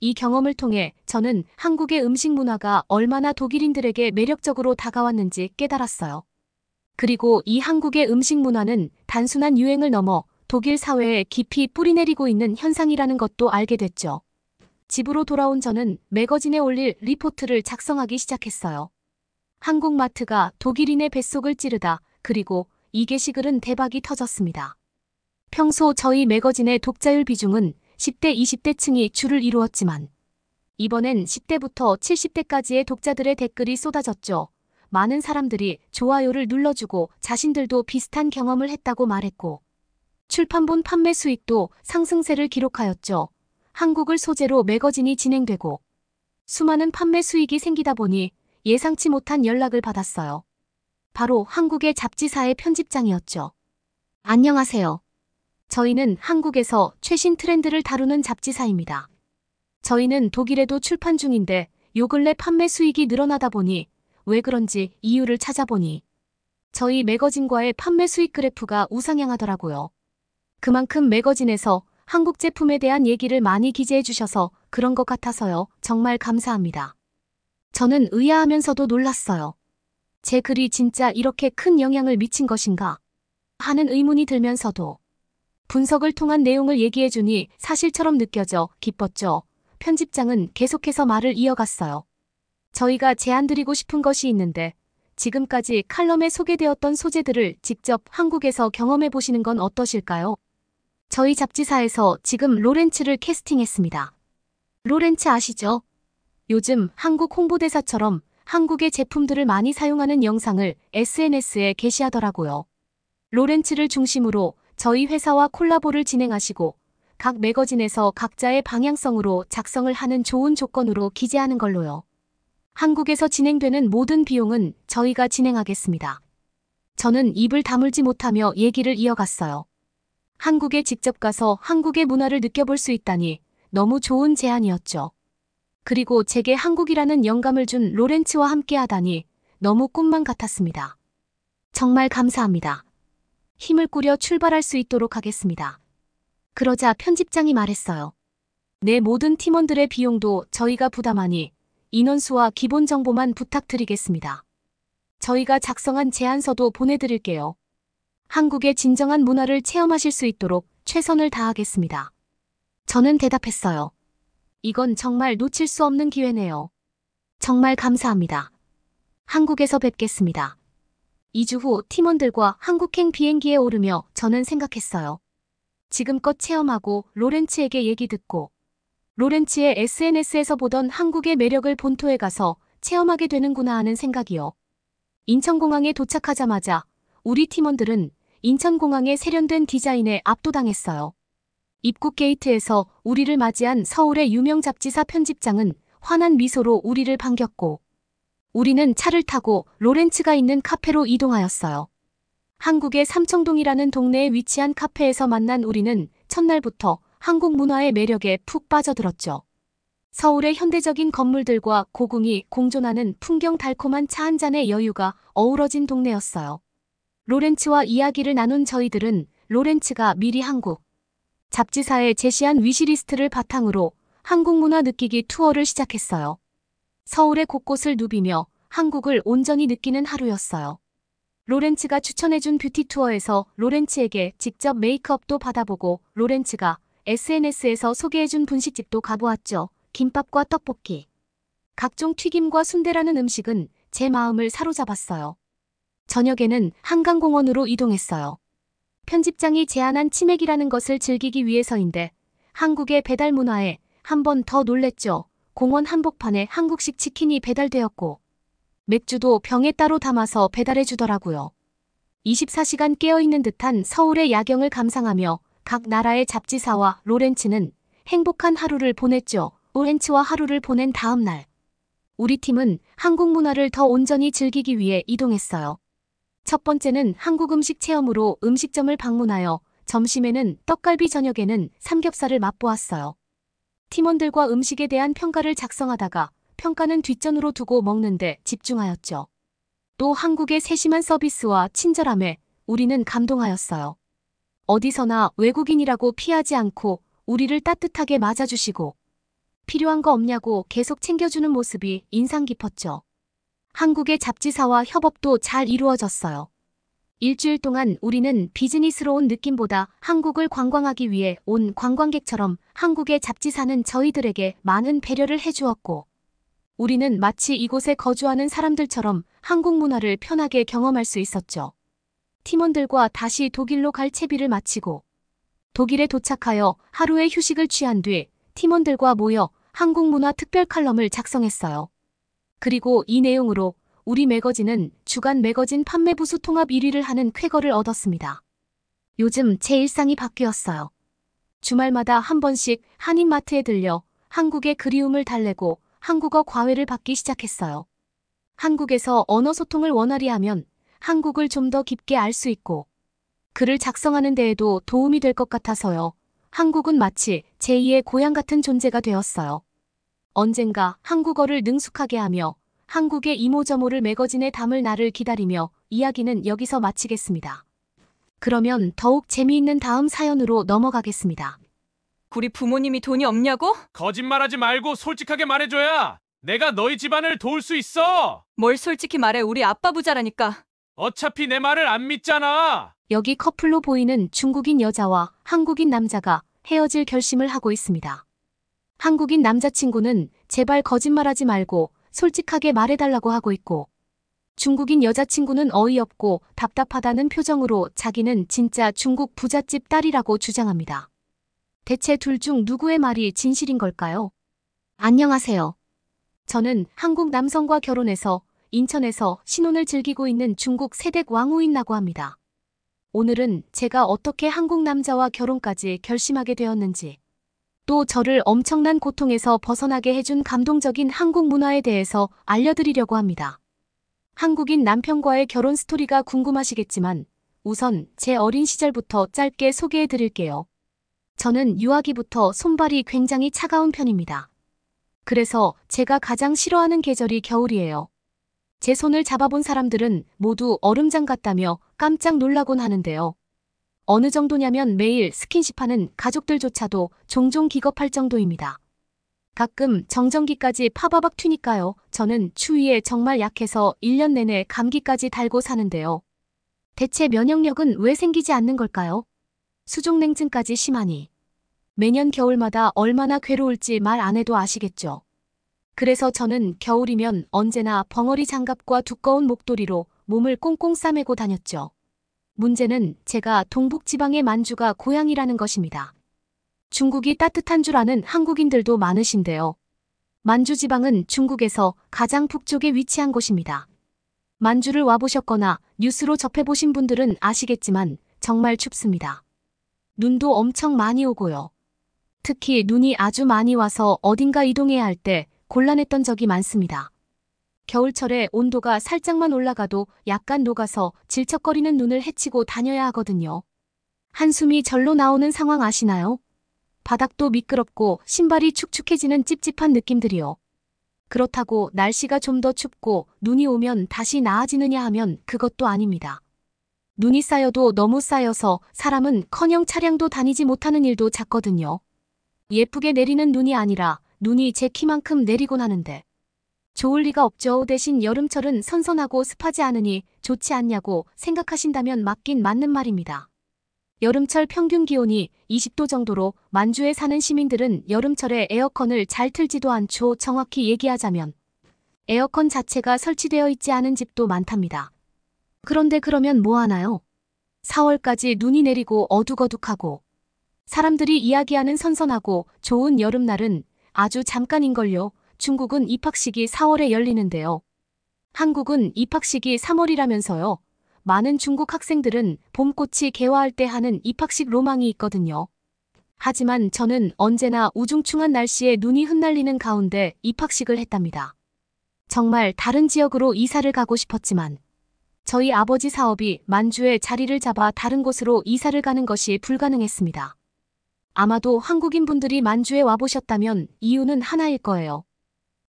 이 경험을 통해 저는 한국의 음식 문화가 얼마나 독일인들에게 매력적으로 다가왔는지 깨달았어요. 그리고 이 한국의 음식 문화는 단순한 유행을 넘어 독일 사회에 깊이 뿌리내리고 있는 현상이라는 것도 알게 됐죠. 집으로 돌아온 저는 매거진에 올릴 리포트를 작성하기 시작했어요. 한국 마트가 독일인의 뱃속을 찌르다. 그리고 이 게시글은 대박이 터졌습니다. 평소 저희 매거진의 독자율 비중은 10대, 20대 층이 주를 이루었지만 이번엔 10대부터 70대까지의 독자들의 댓글이 쏟아졌죠. 많은 사람들이 좋아요를 눌러주고 자신들도 비슷한 경험을 했다고 말했고 출판본 판매 수익도 상승세를 기록하였죠. 한국을 소재로 매거진이 진행되고 수많은 판매 수익이 생기다 보니 예상치 못한 연락을 받았어요. 바로 한국의 잡지사의 편집장이었죠. 안녕하세요. 저희는 한국에서 최신 트렌드를 다루는 잡지사입니다. 저희는 독일에도 출판 중인데 요 근래 판매 수익이 늘어나다 보니 왜 그런지 이유를 찾아보니 저희 매거진과의 판매 수익 그래프가 우상향하더라고요. 그만큼 매거진에서 한국 제품에 대한 얘기를 많이 기재해 주셔서 그런 것 같아서요. 정말 감사합니다. 저는 의아하면서도 놀랐어요. 제 글이 진짜 이렇게 큰 영향을 미친 것인가 하는 의문이 들면서도 분석을 통한 내용을 얘기해 주니 사실처럼 느껴져 기뻤죠. 편집장은 계속해서 말을 이어갔어요. 저희가 제안드리고 싶은 것이 있는데 지금까지 칼럼에 소개되었던 소재들을 직접 한국에서 경험해 보시는 건 어떠실까요? 저희 잡지사에서 지금 로렌츠를 캐스팅했습니다. 로렌츠 아시죠? 요즘 한국 홍보대사처럼 한국의 제품들을 많이 사용하는 영상을 SNS에 게시하더라고요. 로렌츠를 중심으로 저희 회사와 콜라보를 진행하시고 각 매거진에서 각자의 방향성으로 작성을 하는 좋은 조건으로 기재하는 걸로요. 한국에서 진행되는 모든 비용은 저희가 진행하겠습니다. 저는 입을 다물지 못하며 얘기를 이어갔어요. 한국에 직접 가서 한국의 문화를 느껴볼 수 있다니 너무 좋은 제안이었죠. 그리고 제게 한국이라는 영감을 준 로렌츠와 함께 하다니 너무 꿈만 같았습니다. 정말 감사합니다. 힘을 꾸려 출발할 수 있도록 하겠습니다. 그러자 편집장이 말했어요. 내 모든 팀원들의 비용도 저희가 부담하니 인원수와 기본 정보만 부탁드리겠습니다. 저희가 작성한 제안서도 보내드릴게요. 한국의 진정한 문화를 체험하실 수 있도록 최선을 다하겠습니다. 저는 대답했어요. 이건 정말 놓칠 수 없는 기회네요. 정말 감사합니다. 한국에서 뵙겠습니다. 2주 후 팀원들과 한국행 비행기에 오르며 저는 생각했어요. 지금껏 체험하고 로렌츠에게 얘기 듣고 로렌츠의 SNS에서 보던 한국의 매력을 본토에 가서 체험하게 되는구나 하는 생각이요. 인천공항에 도착하자마자 우리 팀원들은 인천공항의 세련된 디자인에 압도당했어요. 입국 게이트에서 우리를 맞이한 서울의 유명 잡지사 편집장은 환한 미소로 우리를 반겼고 우리는 차를 타고 로렌츠가 있는 카페로 이동하였어요. 한국의 삼청동이라는 동네에 위치한 카페에서 만난 우리는 첫날부터 한국 문화의 매력에 푹 빠져들었죠. 서울의 현대적인 건물들과 고궁이 공존하는 풍경 달콤한 차 한 잔의 여유가 어우러진 동네였어요. 로렌츠와 이야기를 나눈 저희들은 로렌츠가 미리 한국 잡지사에 제시한 위시리스트를 바탕으로 한국 문화 느끼기 투어를 시작했어요. 서울의 곳곳을 누비며 한국을 온전히 느끼는 하루였어요. 로렌츠가 추천해준 뷰티 투어에서 로렌츠에게 직접 메이크업도 받아보고 로렌츠가 SNS에서 소개해준 분식집도 가보았죠. 김밥과 떡볶이. 각종 튀김과 순대라는 음식은 제 마음을 사로잡았어요. 저녁에는 한강공원으로 이동했어요. 편집장이 제안한 치맥이라는 것을 즐기기 위해서인데 한국의 배달 문화에 한 번 더 놀랬죠. 공원 한복판에 한국식 치킨이 배달되었고 맥주도 병에 따로 담아서 배달해 주더라고요. 24시간 깨어있는 듯한 서울의 야경을 감상하며 각 나라의 잡지사와 로렌츠는 행복한 하루를 보냈죠. 로렌츠와 하루를 보낸 다음 날 우리 팀은 한국 문화를 더 온전히 즐기기 위해 이동했어요. 첫 번째는 한국 음식 체험으로 음식점을 방문하여 점심에는 떡갈비, 저녁에는 삼겹살을 맛보았어요. 팀원들과 음식에 대한 평가를 작성하다가 평가는 뒷전으로 두고 먹는데 집중하였죠. 또 한국의 세심한 서비스와 친절함에 우리는 감동하였어요. 어디서나 외국인이라고 피하지 않고 우리를 따뜻하게 맞아주시고 필요한 거 없냐고 계속 챙겨주는 모습이 인상 깊었죠. 한국의 잡지사와 협업도 잘 이루어졌어요. 일주일 동안 우리는 비즈니스로 온 느낌보다 한국을 관광하기 위해 온 관광객처럼 한국의 잡지사는 저희들에게 많은 배려를 해주었고 우리는 마치 이곳에 거주하는 사람들처럼 한국 문화를 편하게 경험할 수 있었죠. 팀원들과 다시 독일로 갈 채비를 마치고 독일에 도착하여 하루의 휴식을 취한 뒤 팀원들과 모여 한국 문화 특별 칼럼을 작성했어요. 그리고 이 내용으로 우리 매거진은 주간 매거진 판매 부수 통합 1위를 하는 쾌거를 얻었습니다. 요즘 제 일상이 바뀌었어요. 주말마다 한 번씩 한인마트에 들려 한국의 그리움을 달래고 한국어 과외를 받기 시작했어요. 한국에서 언어 소통을 원활히 하면 한국을 좀 더 깊게 알 수 있고 글을 작성하는 데에도 도움이 될 것 같아서요. 한국은 마치 제2의 고향 같은 존재가 되었어요. 언젠가 한국어를 능숙하게 하며 한국의 이모저모를 매거진에 담을 날을 기다리며 이야기는 여기서 마치겠습니다. 그러면 더욱 재미있는 다음 사연으로 넘어가겠습니다. 우리 부모님이 돈이 없냐고? 거짓말하지 말고 솔직하게 말해줘야 내가 너희 집안을 도울 수 있어. 뭘 솔직히 말해, 우리 아빠 부자라니까. 어차피 내 말을 안 믿잖아. 여기 커플로 보이는 중국인 여자와 한국인 남자가 헤어질 결심을 하고 있습니다. 한국인 남자친구는 제발 거짓말하지 말고 솔직하게 말해달라고 하고 있고 중국인 여자친구는 어이없고 답답하다는 표정으로 자기는 진짜 중국 부잣집 딸이라고 주장합니다. 대체 둘 중 누구의 말이 진실인 걸까요? 안녕하세요. 저는 한국 남성과 결혼해서 인천에서 신혼을 즐기고 있는 중국 세댁 왕후인라고 합니다. 오늘은 제가 어떻게 한국 남자와 결혼까지 결심하게 되었는지, 또 저를 엄청난 고통에서 벗어나게 해준 감동적인 한국 문화에 대해서 알려드리려고 합니다. 한국인 남편과의 결혼 스토리가 궁금하시겠지만 우선 제 어린 시절부터 짧게 소개해 드릴게요. 저는 유아기부터 손발이 굉장히 차가운 편입니다. 그래서 제가 가장 싫어하는 계절이 겨울이에요. 제 손을 잡아본 사람들은 모두 얼음장 같다며 깜짝 놀라곤 하는데요. 어느 정도냐면 매일 스킨십하는 가족들조차도 종종 기겁할 정도입니다. 가끔 정전기까지 파바박 튀니까요. 저는 추위에 정말 약해서 1년 내내 감기까지 달고 사는데요. 대체 면역력은 왜 생기지 않는 걸까요? 수족냉증까지 심하니. 매년 겨울마다 얼마나 괴로울지 말 안 해도 아시겠죠. 그래서 저는 겨울이면 언제나 벙어리 장갑과 두꺼운 목도리로 몸을 꽁꽁 싸매고 다녔죠. 문제는 제가 동북지방의 만주가 고향이라는 것입니다. 중국이 따뜻한 줄 아는 한국인들도 많으신데요. 만주 지방은 중국에서 가장 북쪽에 위치한 곳입니다. 만주를 와보셨거나 뉴스로 접해보신 분들은 아시겠지만 정말 춥습니다. 눈도 엄청 많이 오고요. 특히 눈이 아주 많이 와서 어딘가 이동해야 할 때 곤란했던 적이 많습니다. 겨울철에 온도가 살짝만 올라가도 약간 녹아서 질척거리는 눈을 헤치고 다녀야 하거든요. 한숨이 절로 나오는 상황 아시나요? 바닥도 미끄럽고 신발이 축축해지는 찝찝한 느낌들이요. 그렇다고 날씨가 좀 더 춥고 눈이 오면 다시 나아지느냐 하면 그것도 아닙니다. 눈이 쌓여도 너무 쌓여서 사람은 커녕 차량도 다니지 못하는 일도 잦거든요. 예쁘게 내리는 눈이 아니라 눈이 제 키만큼 내리곤 하는데 좋을 리가 없죠. 대신 여름철은 선선하고 습하지 않으니 좋지 않냐고 생각하신다면 맞긴 맞는 말입니다. 여름철 평균 기온이 20도 정도로 만주에 사는 시민들은 여름철에 에어컨을 잘 틀지도 않죠. 정확히 얘기하자면 에어컨 자체가 설치되어 있지 않은 집도 많답니다. 그런데 그러면 뭐 하나요? 4월까지 눈이 내리고 어둑어둑하고 사람들이 이야기하는 선선하고 좋은 여름날은 아주 잠깐인걸요. 중국은 입학식이 4월에 열리는데요. 한국은 입학식이 3월이라면서요. 많은 중국 학생들은 봄꽃이 개화할 때 하는 입학식 로망이 있거든요. 하지만 저는 언제나 우중충한 날씨에 눈이 흩날리는 가운데 입학식을 했답니다. 정말 다른 지역으로 이사를 가고 싶었지만 저희 아버지 사업이 만주에 자리를 잡아 다른 곳으로 이사를 가는 것이 불가능했습니다. 아마도 한국인분들이 만주에 와보셨다면 이유는 하나일 거예요.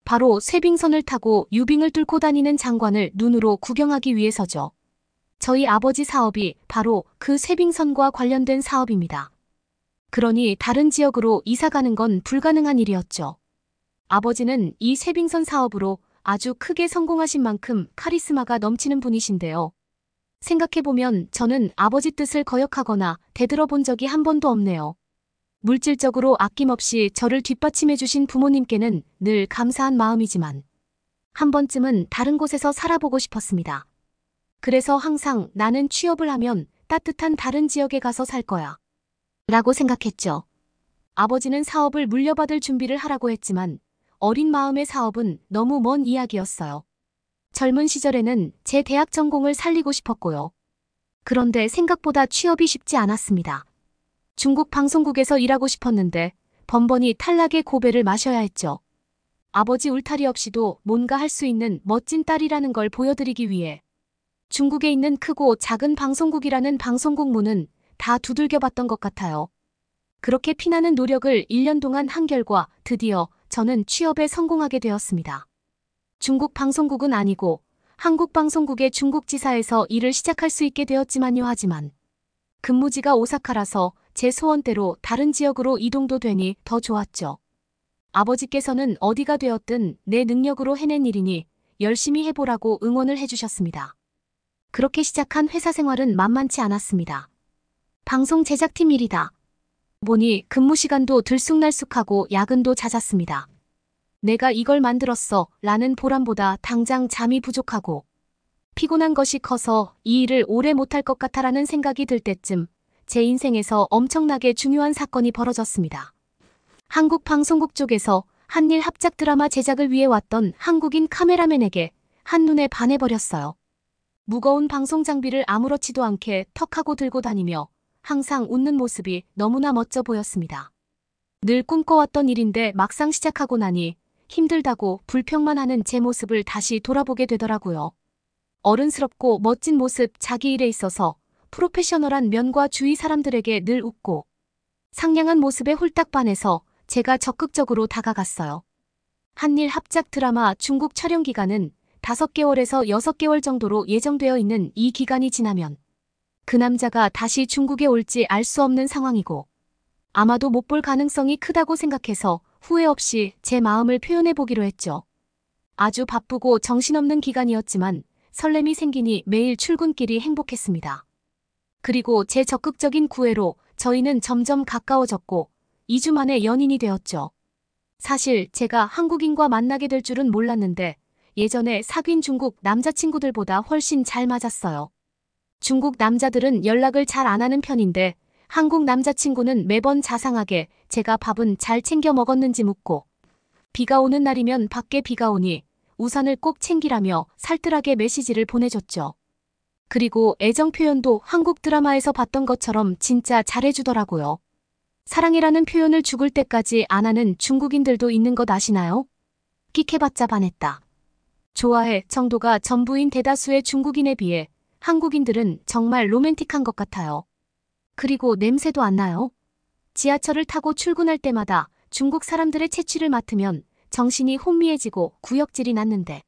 바로 쇠빙선을 타고 유빙을 뚫고 다니는 장관을 눈으로 구경하기 위해서죠. 저희 아버지 사업이 바로 그 쇠빙선과 관련된 사업입니다. 그러니 다른 지역으로 이사 가는 건 불가능한 일이었죠. 아버지는 이 쇠빙선 사업으로 아주 크게 성공하신 만큼 카리스마가 넘치는 분이신데요. 생각해보면 저는 아버지 뜻을 거역하거나 대들어본 적이 한 번도 없네요. 물질적으로 아낌없이 저를 뒷받침해주신 부모님께는 늘 감사한 마음이지만 한 번쯤은 다른 곳에서 살아보고 싶었습니다. 그래서 항상 나는 취업을 하면 따뜻한 다른 지역에 가서 살 거야 라고 생각했죠. 아버지는 사업을 물려받을 준비를 하라고 했지만 어린 마음의 사업은 너무 먼 이야기였어요. 젊은 시절에는 제 대학 전공을 살리고 싶었고요. 그런데 생각보다 취업이 쉽지 않았습니다. 중국 방송국에서 일하고 싶었는데 번번이 탈락의 고배를 마셔야 했죠. 아버지 울타리 없이도 뭔가 할 수 있는 멋진 딸이라는 걸 보여드리기 위해 중국에 있는 크고 작은 방송국이라는 방송국 문은 다 두들겨봤던 것 같아요. 그렇게 피나는 노력을 1년 동안 한 결과 드디어 저는 취업에 성공하게 되었습니다. 중국 방송국은 아니고 한국 방송국의 중국지사에서 일을 시작할 수 있게 되었지만요. 하지만 근무지가 오사카라서 제 소원대로 다른 지역으로 이동도 되니 더 좋았죠. 아버지께서는 어디가 되었든 내 능력으로 해낸 일이니 열심히 해보라고 응원을 해주셨습니다. 그렇게 시작한 회사 생활은 만만치 않았습니다. 방송 제작팀 일이다 보니 근무 시간도 들쑥날쑥하고 야근도 잦았습니다. 내가 이걸 만들었어 라는 보람보다 당장 잠이 부족하고 피곤한 것이 커서 이 일을 오래 못할 것 같아라는 생각이 들 때쯤 제 인생에서 엄청나게 중요한 사건이 벌어졌습니다. 한국 방송국 쪽에서 한일 합작 드라마 제작을 위해 왔던 한국인 카메라맨에게 한눈에 반해버렸어요. 무거운 방송 장비를 아무렇지도 않게 턱하고 들고 다니며 항상 웃는 모습이 너무나 멋져 보였습니다. 늘 꿈꿔왔던 일인데 막상 시작하고 나니 힘들다고 불평만 하는 제 모습을 다시 돌아보게 되더라고요. 어른스럽고 멋진 모습, 자기 일에 있어서 프로페셔널한 면과 주위 사람들에게 늘 웃고 상냥한 모습에 홀딱 반해서 제가 적극적으로 다가갔어요. 한일 합작 드라마 중국 촬영 기간은 5개월에서 6개월 정도로 예정되어 있는 이 기간이 지나면 그 남자가 다시 중국에 올지 알 수 없는 상황이고 아마도 못 볼 가능성이 크다고 생각해서 후회 없이 제 마음을 표현해 보기로 했죠. 아주 바쁘고 정신없는 기간이었지만 설렘이 생기니 매일 출근길이 행복했습니다. 그리고 제 적극적인 구애로 저희는 점점 가까워졌고 2주 만에 연인이 되었죠. 사실 제가 한국인과 만나게 될 줄은 몰랐는데 예전에 사귄 중국 남자친구들보다 훨씬 잘 맞았어요. 중국 남자들은 연락을 잘 안 하는 편인데 한국 남자친구는 매번 자상하게 제가 밥은 잘 챙겨 먹었는지 묻고 비가 오는 날이면 밖에 비가 오니 우산을 꼭 챙기라며 살뜰하게 메시지를 보내줬죠. 그리고 애정 표현도 한국 드라마에서 봤던 것처럼 진짜 잘해주더라고요. 사랑이라는 표현을 죽을 때까지 안 하는 중국인들도 있는 것 아시나요? 끽해봤자 반했다. 좋아해 정도가 전부인 대다수의 중국인에 비해 한국인들은 정말 로맨틱한 것 같아요. 그리고 냄새도 안 나요? 지하철을 타고 출근할 때마다 중국 사람들의 채취를 맡으면 정신이 혼미해지고 구역질이 났는데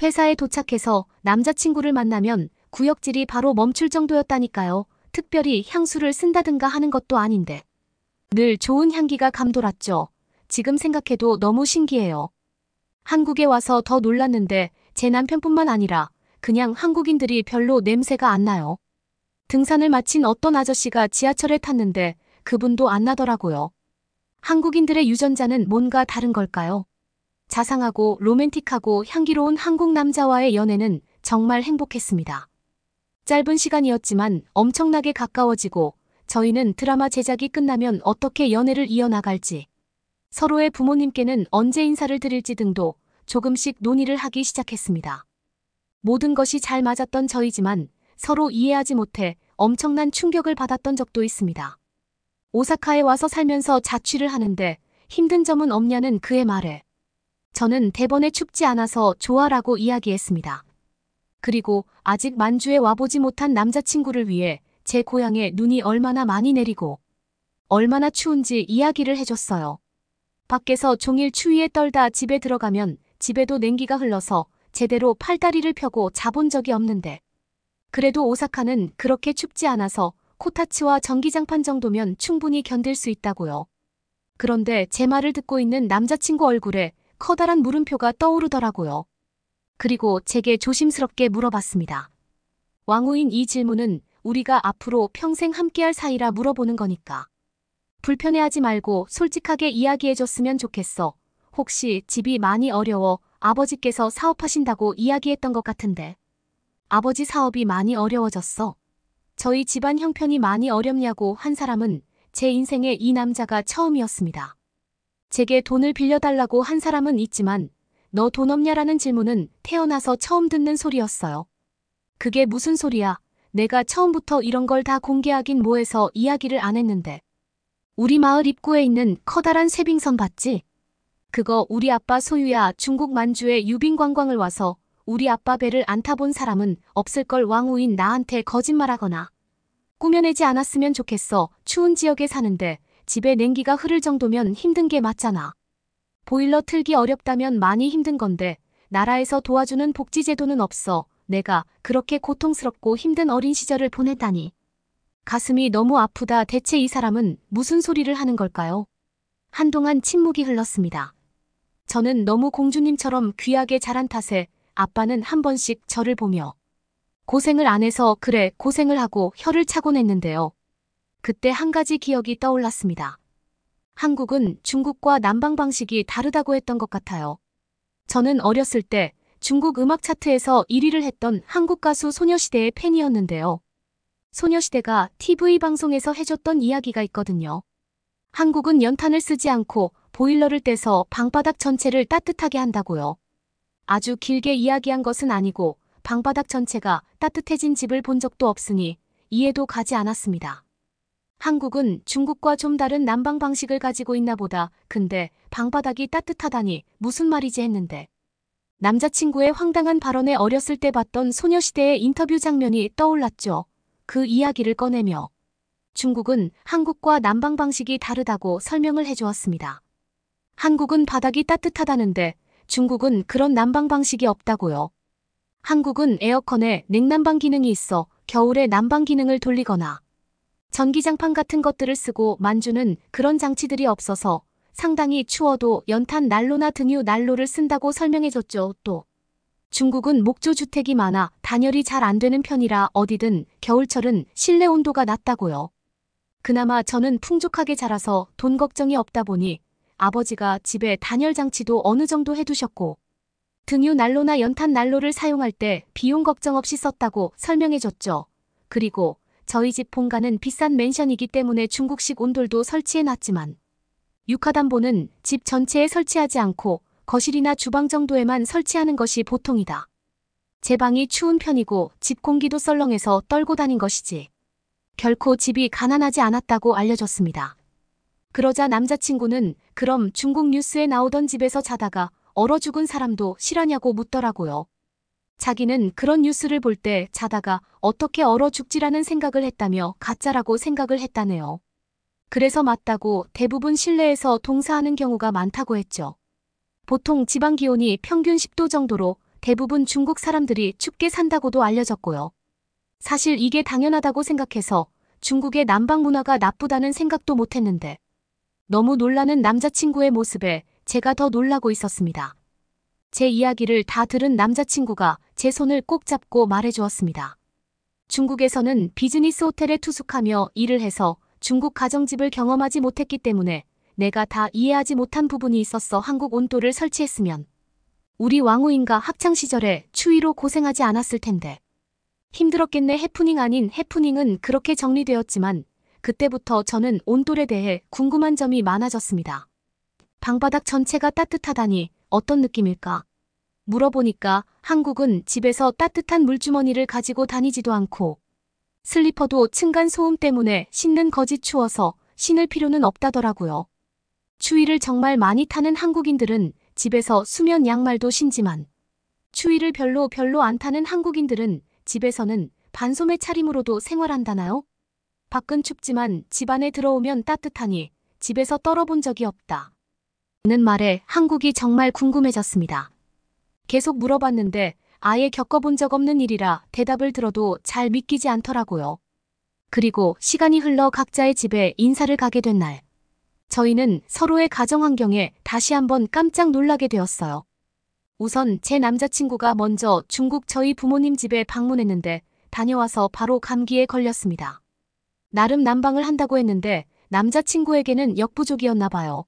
회사에 도착해서 남자친구를 만나면 구역질이 바로 멈출 정도였다니까요. 특별히 향수를 쓴다든가 하는 것도 아닌데 늘 좋은 향기가 감돌았죠. 지금 생각해도 너무 신기해요. 한국에 와서 더 놀랐는데 제 남편뿐만 아니라 그냥 한국인들이 별로 냄새가 안 나요. 등산을 마친 어떤 아저씨가 지하철에 탔는데 그분도 안 나더라고요. 한국인들의 유전자는 뭔가 다른 걸까요? 자상하고 로맨틱하고 향기로운 한국 남자와의 연애는 정말 행복했습니다. 짧은 시간이었지만 엄청나게 가까워지고 저희는 드라마 제작이 끝나면 어떻게 연애를 이어나갈지, 서로의 부모님께는 언제 인사를 드릴지 등도 조금씩 논의를 하기 시작했습니다. 모든 것이 잘 맞았던 저희지만 서로 이해하지 못해 엄청난 충격을 받았던 적도 있습니다. 오사카에 와서 살면서 자취를 하는데 힘든 점은 없냐는 그의 말에 저는 대번에 춥지 않아서 좋아라고 이야기했습니다. 그리고 아직 만주에 와보지 못한 남자친구를 위해 제 고향에 눈이 얼마나 많이 내리고 얼마나 추운지 이야기를 해줬어요. 밖에서 종일 추위에 떨다 집에 들어가면 집에도 냉기가 흘러서 제대로 팔다리를 펴고 자본 적이 없는데 그래도 오사카는 그렇게 춥지 않아서 코타츠와 전기장판 정도면 충분히 견딜 수 있다고요. 그런데 제 말을 듣고 있는 남자친구 얼굴에 커다란 물음표가 떠오르더라고요. 그리고 제게 조심스럽게 물어봤습니다. 왕우인, 이 질문은 우리가 앞으로 평생 함께할 사이라 물어보는 거니까 불편해하지 말고 솔직하게 이야기해줬으면 좋겠어. 혹시 집이 많이 어려워 아버지께서 사업하신다고 이야기했던 것 같은데 아버지 사업이 많이 어려워졌어? 저희 집안 형편이 많이 어렵냐고 한 사람은 제 인생에 이 남자가 처음이었습니다. 제게 돈을 빌려달라고 한 사람은 있지만 너 돈 없냐라는 질문은 태어나서 처음 듣는 소리였어요. 그게 무슨 소리야? 내가 처음부터 이런 걸 다 공개하긴 뭐해서 이야기를 안 했는데. 우리 마을 입구에 있는 커다란 쇠빙선 봤지? 그거 우리 아빠 소유야. 중국 만주에 유빙 관광을 와서 우리 아빠 배를 안 타본 사람은 없을걸. 왕우인 나한테 거짓말하거나 꾸며내지 않았으면 좋겠어. 추운 지역에 사는데 집에 냉기가 흐를 정도면 힘든 게 맞잖아. 보일러 틀기 어렵다면 많이 힘든 건데 나라에서 도와주는 복지제도는 없어. 내가 그렇게 고통스럽고 힘든 어린 시절을 보냈다니. 가슴이 너무 아프다. 대체 이 사람은 무슨 소리를 하는 걸까요? 한동안 침묵이 흘렀습니다. 저는 너무 공주님처럼 귀하게 자란 탓에 아빠는 한 번씩 저를 보며 고생을 안 해서 그래 고생을 하고 혀를 차곤 했는데요. 그때 한 가지 기억이 떠올랐습니다. 한국은 중국과 남방 방식이 다르다고 했던 것 같아요. 저는 어렸을 때 중국 음악 차트에서 1위를 했던 한국 가수 소녀시대의 팬이었는데요. 소녀시대가 TV 방송에서 해줬던 이야기가 있거든요. 한국은 연탄을 쓰지 않고 보일러를 떼서 방바닥 전체를 따뜻하게 한다고요. 아주 길게 이야기한 것은 아니고 방바닥 전체가 따뜻해진 집을 본 적도 없으니 이해도 가지 않았습니다. 한국은 중국과 좀 다른 난방 방식을 가지고 있나 보다. 근데 방바닥이 따뜻하다니 무슨 말이지 했는데 남자친구의 황당한 발언에 어렸을 때 봤던 소녀시대의 인터뷰 장면이 떠올랐죠. 그 이야기를 꺼내며 중국은 한국과 난방 방식이 다르다고 설명을 해주었습니다. 한국은 바닥이 따뜻하다는데 중국은 그런 난방 방식이 없다고요. 한국은 에어컨에 냉난방 기능이 있어 겨울에 난방 기능을 돌리거나 전기장판 같은 것들을 쓰고 만주는 그런 장치들이 없어서 상당히 추워도 연탄 난로나 등유 난로를 쓴다고 설명해줬죠. 또 중국은 목조 주택이 많아 단열이 잘 안 되는 편이라 어디든 겨울철은 실내 온도가 낮다고요. 그나마 저는 풍족하게 자라서 돈 걱정이 없다 보니 아버지가 집에 단열 장치도 어느 정도 해두셨고 등유 난로나 연탄 난로를 사용할 때 비용 걱정 없이 썼다고 설명해줬죠. 그리고 저희 집 본가는 비싼 맨션이기 때문에 중국식 온돌도 설치해놨지만 육하담보는 집 전체에 설치하지 않고 거실이나 주방 정도에만 설치하는 것이 보통이다. 제 방이 추운 편이고 집 공기도 썰렁해서 떨고 다닌 것이지. 결코 집이 가난하지 않았다고 알려줬습니다. 그러자 남자친구는 그럼 중국 뉴스에 나오던 집에서 자다가 얼어 죽은 사람도 실하냐고 묻더라고요. 자기는 그런 뉴스를 볼 때 자다가 어떻게 얼어 죽지라는 생각을 했다며 가짜라고 생각을 했다네요. 그래서 맞다고 대부분 실내에서 동사하는 경우가 많다고 했죠. 보통 지방 기온이 평균 10도 정도로 대부분 중국 사람들이 춥게 산다고도 알려졌고요. 사실 이게 당연하다고 생각해서 중국의 난방 문화가 나쁘다는 생각도 못했는데 너무 놀라는 남자친구의 모습에 제가 더 놀라고 있었습니다. 제 이야기를 다 들은 남자친구가 제 손을 꼭 잡고 말해주었습니다. 중국에서는 비즈니스 호텔에 투숙하며 일을 해서 중국 가정집을 경험하지 못했기 때문에 내가 다 이해하지 못한 부분이 있었어. 한국 온돌을 설치했으면 우리 왕후인가 학창시절에 추위로 고생하지 않았을 텐데 힘들었겠네. 해프닝 아닌 해프닝은 그렇게 정리되었지만 그때부터 저는 온돌에 대해 궁금한 점이 많아졌습니다. 방바닥 전체가 따뜻하다니 어떤 느낌일까? 물어보니까 한국은 집에서 따뜻한 물주머니를 가지고 다니지도 않고 슬리퍼도 층간 소음 때문에 신는 거짓 추워서 신을 필요는 없다더라고요. 추위를 정말 많이 타는 한국인들은 집에서 수면 양말도 신지만 추위를 별로 안 타는 한국인들은 집에서는 반소매 차림으로도 생활한다나요? 밖은 춥지만 집 안에 들어오면 따뜻하니 집에서 떨어본 적이 없다. 는 말에 한국이 정말 궁금해졌습니다. 계속 물어봤는데 아예 겪어본 적 없는 일이라 대답을 들어도 잘 믿기지 않더라고요. 그리고 시간이 흘러 각자의 집에 인사를 가게 된 날, 저희는 서로의 가정 환경에 다시 한번 깜짝 놀라게 되었어요. 우선 제 남자친구가 먼저 중국 저희 부모님 집에 방문했는데 다녀와서 바로 감기에 걸렸습니다. 나름 난방을 한다고 했는데 남자친구에게는 역부족이었나 봐요.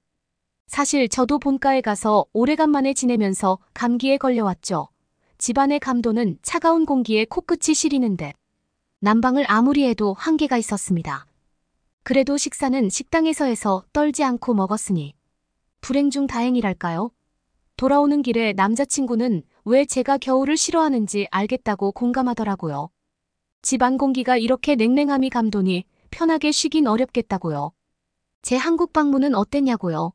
사실 저도 본가에 가서 오래간만에 지내면서 감기에 걸려왔죠. 집안의 감도는 차가운 공기에 코끝이 시리는데 난방을 아무리 해도 한계가 있었습니다. 그래도 식사는 식당에서 해서 떨지 않고 먹었으니 불행 중 다행이랄까요? 돌아오는 길에 남자친구는 왜 제가 겨울을 싫어하는지 알겠다고 공감하더라고요. 집안 공기가 이렇게 냉랭함이 감도니 편하게 쉬긴 어렵겠다고요. 제 한국 방문은 어땠냐고요?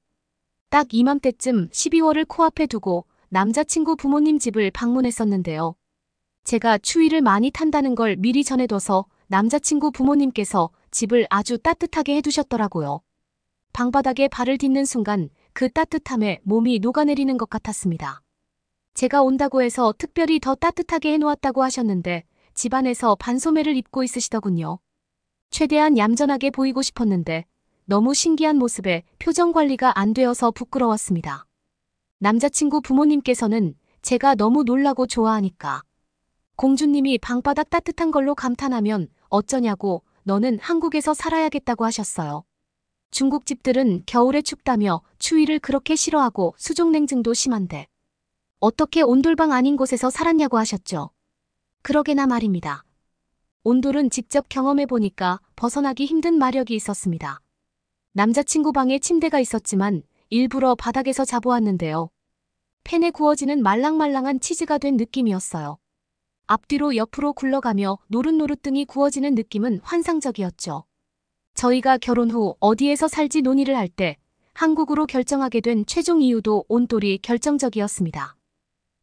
딱 이맘때쯤 12월을 코앞에 두고 남자친구 부모님 집을 방문했었는데요. 제가 추위를 많이 탄다는 걸 미리 전해둬서 남자친구 부모님께서 집을 아주 따뜻하게 해두셨더라고요. 방바닥에 발을 딛는 순간 그 따뜻함에 몸이 녹아내리는 것 같았습니다. 제가 온다고 해서 특별히 더 따뜻하게 해놓았다고 하셨는데 집안에서 반소매를 입고 있으시더군요. 최대한 얌전하게 보이고 싶었는데 너무 신기한 모습에 표정 관리가 안 되어서 부끄러웠습니다. 남자친구 부모님께서는 제가 너무 놀라고 좋아하니까 공주님이 방바닥 따뜻한 걸로 감탄하면 어쩌냐고 너는 한국에서 살아야겠다고 하셨어요. 중국 집들은 겨울에 춥다며 추위를 그렇게 싫어하고 수족냉증도 심한데 어떻게 온돌방 아닌 곳에서 살았냐고 하셨죠. 그러게나 말입니다. 온돌은 직접 경험해보니까 벗어나기 힘든 마력이 있었습니다. 남자친구 방에 침대가 있었지만 일부러 바닥에서 자보았는데요. 팬에 구워지는 말랑말랑한 치즈가 된 느낌이었어요. 앞뒤로 옆으로 굴러가며 노릇노릇 등이 구워지는 느낌은 환상적이었죠. 저희가 결혼 후 어디에서 살지 논의를 할 때 한국으로 결정하게 된 최종 이유도 온돌이 결정적이었습니다.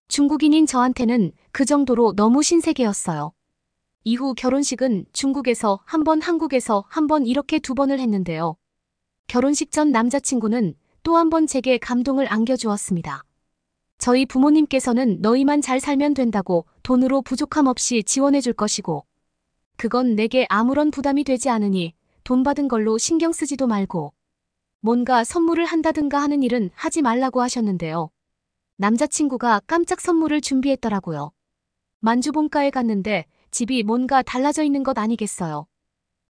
중국인인 저한테는 그 정도로 너무 신세계였어요. 이후 결혼식은 중국에서 한 번, 한국에서 한 번 이렇게 2번을 했는데요. 결혼식 전 남자친구는 또 한 번 제게 감동을 안겨주었습니다. 저희 부모님께서는 너희만 잘 살면 된다고 돈으로 부족함 없이 지원해 줄 것이고, 그건 내게 아무런 부담이 되지 않으니 돈 받은 걸로 신경 쓰지도 말고, 뭔가 선물을 한다든가 하는 일은 하지 말라고 하셨는데요. 남자친구가 깜짝 선물을 준비했더라고요. 만주본가에 갔는데 집이 뭔가 달라져 있는 것 아니겠어요.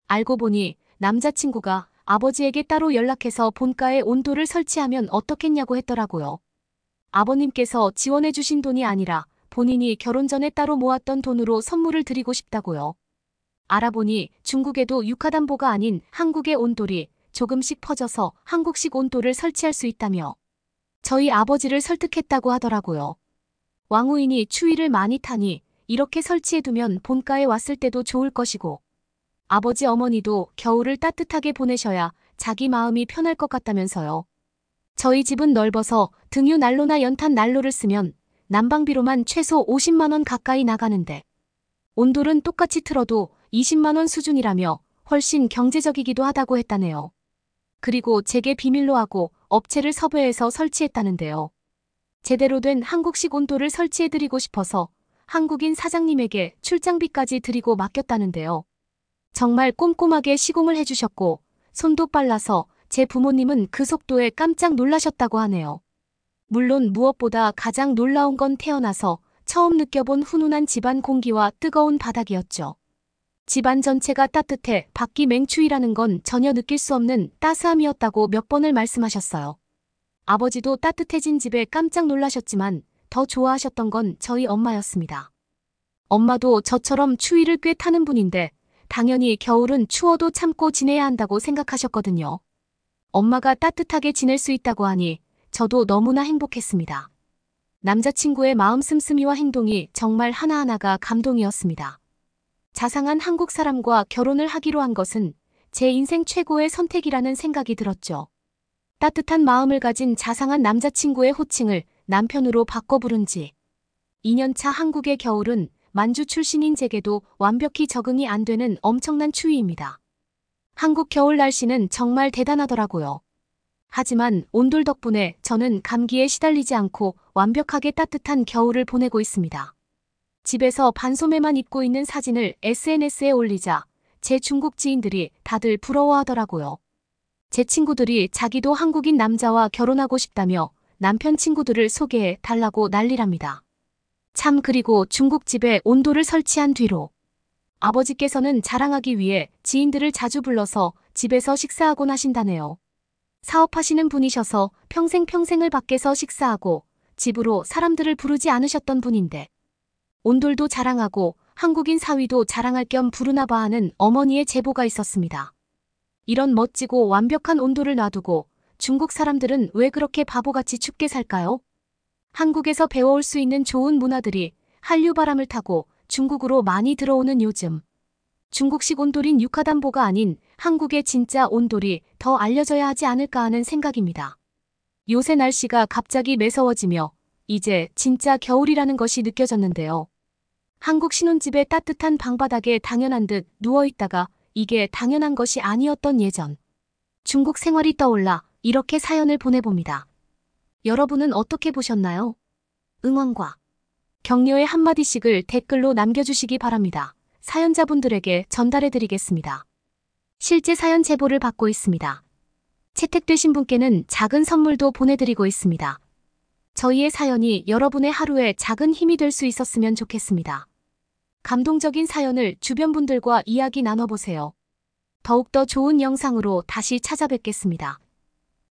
알고 보니 남자친구가 아버지에게 따로 연락해서 본가에 온돌을 설치하면 어떻겠냐고 했더라고요. 아버님께서 지원해 주신 돈이 아니라 본인이 결혼 전에 따로 모았던 돈으로 선물을 드리고 싶다고요. 알아보니 중국에도 유카담보가 아닌 한국의 온돌이 조금씩 퍼져서 한국식 온돌을 설치할 수 있다며 저희 아버지를 설득했다고 하더라고요. 왕후인이 추위를 많이 타니 이렇게 설치해두면 본가에 왔을 때도 좋을 것이고, 아버지 어머니도 겨울을 따뜻하게 보내셔야 자기 마음이 편할 것 같다면서요. 저희 집은 넓어서 등유 난로나 연탄 난로를 쓰면 난방비로만 최소 50만 원 가까이 나가는데, 온돌은 똑같이 틀어도 20만 원 수준이라며 훨씬 경제적이기도 하다고 했다네요. 그리고 제게 비밀로 하고 업체를 섭외해서 설치했다는데요. 제대로 된 한국식 온돌을 설치해드리고 싶어서 한국인 사장님에게 출장비까지 드리고 맡겼다는데요. 정말 꼼꼼하게 시공을 해주셨고 손도 빨라서 제 부모님은 그 속도에 깜짝 놀라셨다고 하네요. 물론 무엇보다 가장 놀라운 건 태어나서 처음 느껴본 훈훈한 집안 공기와 뜨거운 바닥이었죠. 집안 전체가 따뜻해 밖이 맹추위라는 건 전혀 느낄 수 없는 따스함이었다고 몇 번을 말씀하셨어요. 아버지도 따뜻해진 집에 깜짝 놀라셨지만 더 좋아하셨던 건 저희 엄마였습니다. 엄마도 저처럼 추위를 꽤 타는 분인데 당연히 겨울은 추워도 참고 지내야 한다고 생각하셨거든요. 엄마가 따뜻하게 지낼 수 있다고 하니 저도 너무나 행복했습니다. 남자친구의 마음 씀씀이와 행동이 정말 하나하나가 감동이었습니다. 자상한 한국 사람과 결혼을 하기로 한 것은 제 인생 최고의 선택이라는 생각이 들었죠. 따뜻한 마음을 가진 자상한 남자친구의 호칭을 남편으로 바꿔 부른 지 2년차 한국의 겨울은 만주 출신인 제게도 완벽히 적응이 안 되는 엄청난 추위입니다. 한국 겨울 날씨는 정말 대단하더라고요. 하지만 온돌 덕분에 저는 감기에 시달리지 않고 완벽하게 따뜻한 겨울을 보내고 있습니다. 집에서 반소매만 입고 있는 사진을 SNS에 올리자 제 중국 지인들이 다들 부러워하더라고요. 제 친구들이 자기도 한국인 남자와 결혼하고 싶다며 남편 친구들을 소개해 달라고 난리랍니다. 참, 그리고 중국집에 온돌을 설치한 뒤로 아버지께서는 자랑하기 위해 지인들을 자주 불러서 집에서 식사하곤 하신다네요. 사업하시는 분이셔서 평생을 밖에서 식사하고 집으로 사람들을 부르지 않으셨던 분인데 온돌도 자랑하고 한국인 사위도 자랑할 겸 부르나 봐 하는 어머니의 제보가 있었습니다. 이런 멋지고 완벽한 온돌을 놔두고 중국 사람들은 왜 그렇게 바보같이 춥게 살까요? 한국에서 배워올 수 있는 좋은 문화들이 한류 바람을 타고 중국으로 많이 들어오는 요즘, 중국식 온돌인 유카담보가 아닌 한국의 진짜 온돌이 더 알려져야 하지 않을까 하는 생각입니다. 요새 날씨가 갑자기 매서워지며 이제 진짜 겨울이라는 것이 느껴졌는데요. 한국 신혼집의 따뜻한 방바닥에 당연한 듯 누워있다가 이게 당연한 것이 아니었던 예전. 중국 생활이 떠올라 이렇게 사연을 보내봅니다. 여러분은 어떻게 보셨나요? 응원과 격려의 한마디씩을 댓글로 남겨주시기 바랍니다. 사연자분들에게 전달해드리겠습니다. 실제 사연 제보를 받고 있습니다. 채택되신 분께는 작은 선물도 보내드리고 있습니다. 저희의 사연이 여러분의 하루에 작은 힘이 될 수 있었으면 좋겠습니다. 감동적인 사연을 주변 분들과 이야기 나눠보세요. 더욱더 좋은 영상으로 다시 찾아뵙겠습니다.